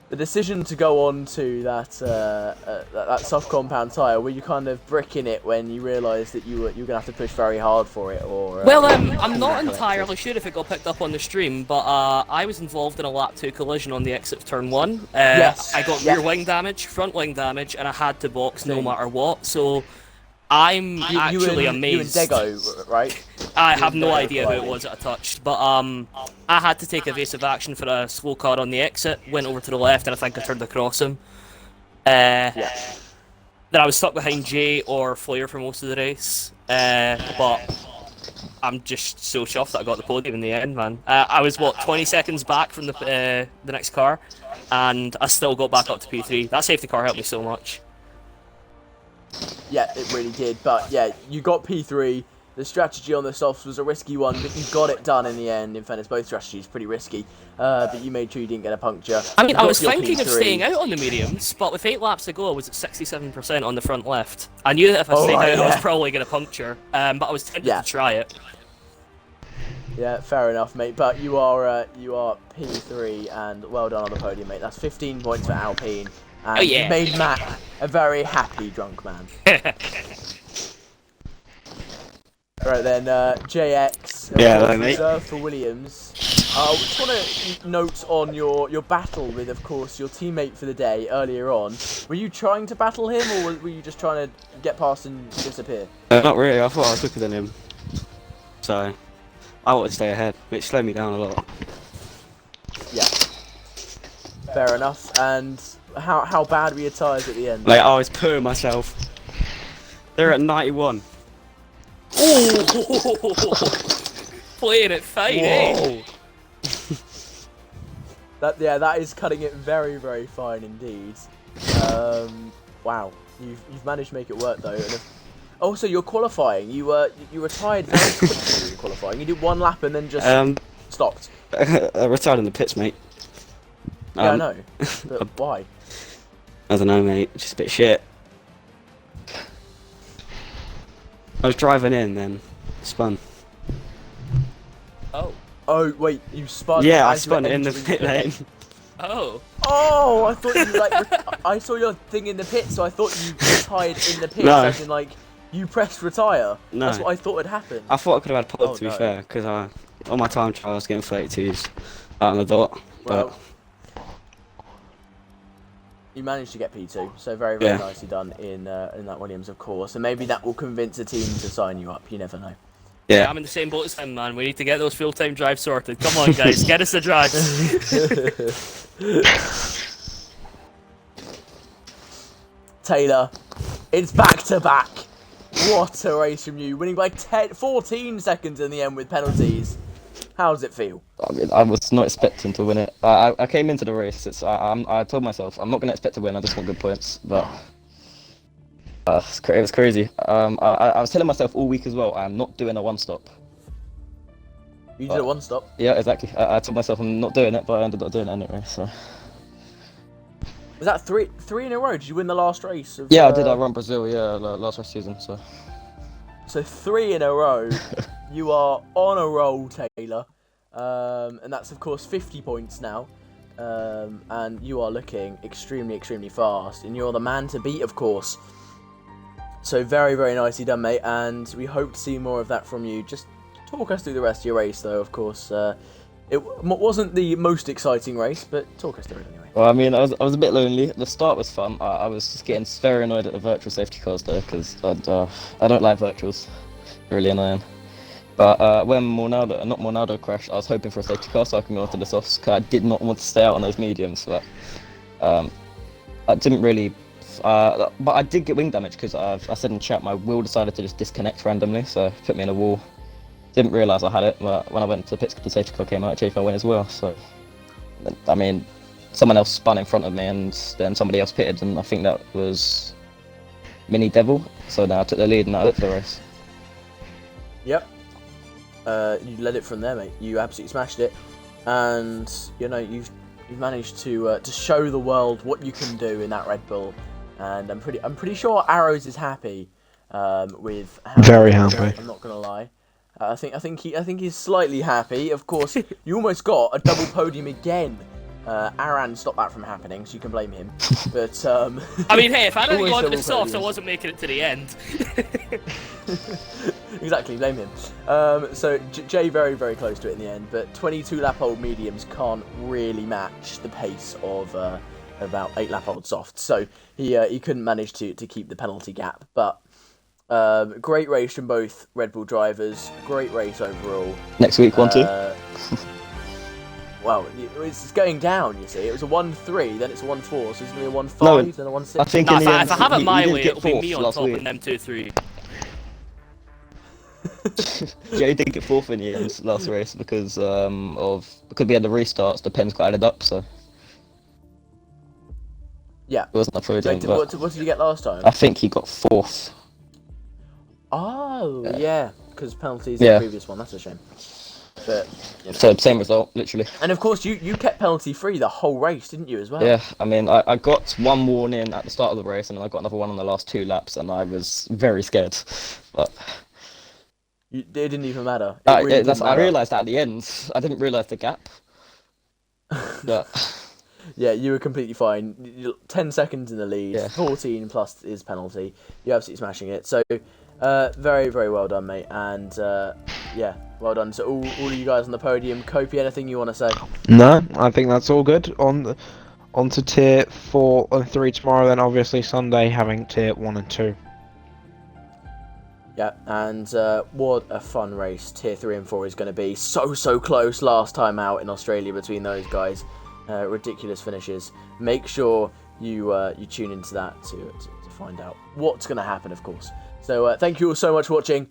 The decision to go on to that soft compound tyre, were you kind of bricking it when you realised that you were going to have to push very hard for it, or? Well, I'm not entirely sure if it got picked up on the stream, but I was involved in a lap 2 collision on the exit of turn 1. Yes. I got rear wing damage, front wing damage, and I had to box no matter what. So I'm actually amazed. You and Dego, right? I have no idea who it was that I touched, but I had to take evasive action for a slow car on the exit, went over to the left, and I think I turned across him. Then I was stuck behind Jay or Flair for most of the race, but I'm just so chuffed that I got the podium in the end, man. I was, 20 seconds back from the next car, and I still got back up to P3. That safety car helped me so much. Yeah, it really did, but yeah, you got P3. The strategy on the softs was a risky one, but you got it done in the end. In fairness, both strategies pretty risky, but you made sure you didn't get a puncture. I mean, I was thinking of staying out on the mediums, but with 8 laps to go, I was at 67% on the front left. I knew that if I stayed out, I was probably going to puncture, but I was tempted to try it. Yeah, fair enough, mate. But you are P3, and well done on the podium, mate. That's 15 points for Alpine, and you made Matt a very happy drunk man. Right then, JX, reserve for Williams. I just want to note on your battle with, of course, your teammate for the day earlier on. Were you trying to battle him, or were you just trying to get past and disappear? Not really. I thought I was quicker than him, so I wanted to stay ahead, which slowed me down a lot. Yeah, fair enough. And how bad were your tyres at the end? Like, I was pooing myself. They're at 91. Oh, playing it fine, eh? That is cutting it very, very fine indeed. Wow, you've managed to make it work though. And also, you're qualifying. You retired very quickly in qualifying. You did 1 lap and then just stopped. I retired in the pits, mate. Yeah, I know. But why? I don't know, mate. Just a bit shit. I was driving in, then spun. Oh. Oh wait, you spun. Yeah, I as you were spun in the entering pit lane. Oh. Oh, I thought you I saw your thing in the pit, so I thought you retired in the pit. No. As in, like, you pressed retire. No. That's what I thought had happened. I thought I could have had pole, Oh, to be no. fair, because on my time trial I was getting 32s out on the dot. Well, But you managed to get P2, so very, very Yeah. nicely done in that Williams, of course. And maybe that will convince a team to sign you up. You never know. Yeah, yeah, I'm in the same boat as him, man. We need to get those full-time drives sorted. Come on, guys, get us the drives. Taylor, it's back to back. What a race from you, winning by 14 seconds in the end with penalties. How does it feel? I mean, I was not expecting to win it. I came into the race. I told myself I'm not going to expect to win. I just want good points. But it was crazy. I was telling myself all week as well. I'm not doing a one stop. You did a one stop. Yeah, exactly. I told myself I'm not doing it, but I ended up doing it anyway. So Was that three in a row? Did you win the last race? yeah, I did. I run Brazil. Yeah, last race season. So 3 in a row. You are on a roll, Taylor. And that's, of course, 50 points now. And you are looking extremely, extremely fast. And you're the man to beat, of course. So very, very nicely done, mate. And we hope to see more of that from you. Just talk us through the rest of your race, though, of course. It wasn't the most exciting race, but talk us through it anyway. well, I mean, I was a bit lonely. The start was fun. I was just getting very annoyed at the virtual safety cars though, because I don't like virtuals. Really annoying. But when Ronaldo crashed, I was hoping for a safety car so I can go onto the softs, because I did not want to stay out on those mediums. But I didn't really. But I did get wing damage because I said in chat my wheel decided to just disconnect randomly, so it put me in a wall. Didn't realise I had it, but when I went to the pits, the safety car came out, actually I went as well. So, I mean, someone else spun in front of me, and then somebody else pitted, and I think that was Mini Devil. So now I took the lead, and I took the race. Yep. You led it from there, mate. You absolutely smashed it, and you know you've managed to show the world what you can do in that Red Bull, and I'm pretty sure Arrows is happy with how Very happy. I'm not gonna lie. I think he's slightly happy. Of course, you almost got a double podium again. Aran stopped that from happening, so you can blame him. But I mean, hey, if I hadn't always gone to the double softs, I podiums. wasn't making it to the end. Exactly, blame him. So Jay very, very close to it in the end, but 22 lap old mediums can't really match the pace of about 8 lap old softs. So he couldn't manage to keep the penalty gap. But great race from both Red Bull drivers. Great race overall. Next week, 1-2. Well, it's going down. You see, it was a 1-3, then it's a 1-4, so it's going to be a 1-5, No, then a 1-6. I think Nah, in if the I end, have it he my did way, get it'll be fourth me on last top week. and them 2-3. Jay did get fourth in the end last race because we had the restarts. The pens got added up, so Yeah. it wasn't a podium. What But did you get last time? I think he got fourth. Oh, yeah, because penalties Yeah. in the previous one. That's a shame. But you know. So same result, literally. And of course, you kept penalty free the whole race, didn't you, as well? Yeah, I mean, I got one warning at the start of the race, and then I got another one on the last 2 laps, and I was very scared. But It didn't even matter. It really didn't I matter. realised at the end. I didn't realise the gap. But Yeah, you were completely fine. 10 seconds in the lead, Yeah. 14 plus is penalty. You're absolutely smashing it. So, very, very well done, mate. And, yeah, well done. So, all of you guys on the podium. Kopi, anything you want to say? No, I think that's all good. On to tier 4 and 3 tomorrow, then obviously Sunday having tier 1 and 2. Yeah, and what a fun race tier 3 and 4 is going to be. So close last time out in Australia between those guys. Ridiculous finishes. Make sure you tune into that to find out what's going to happen, of course. So thank you all so much for watching.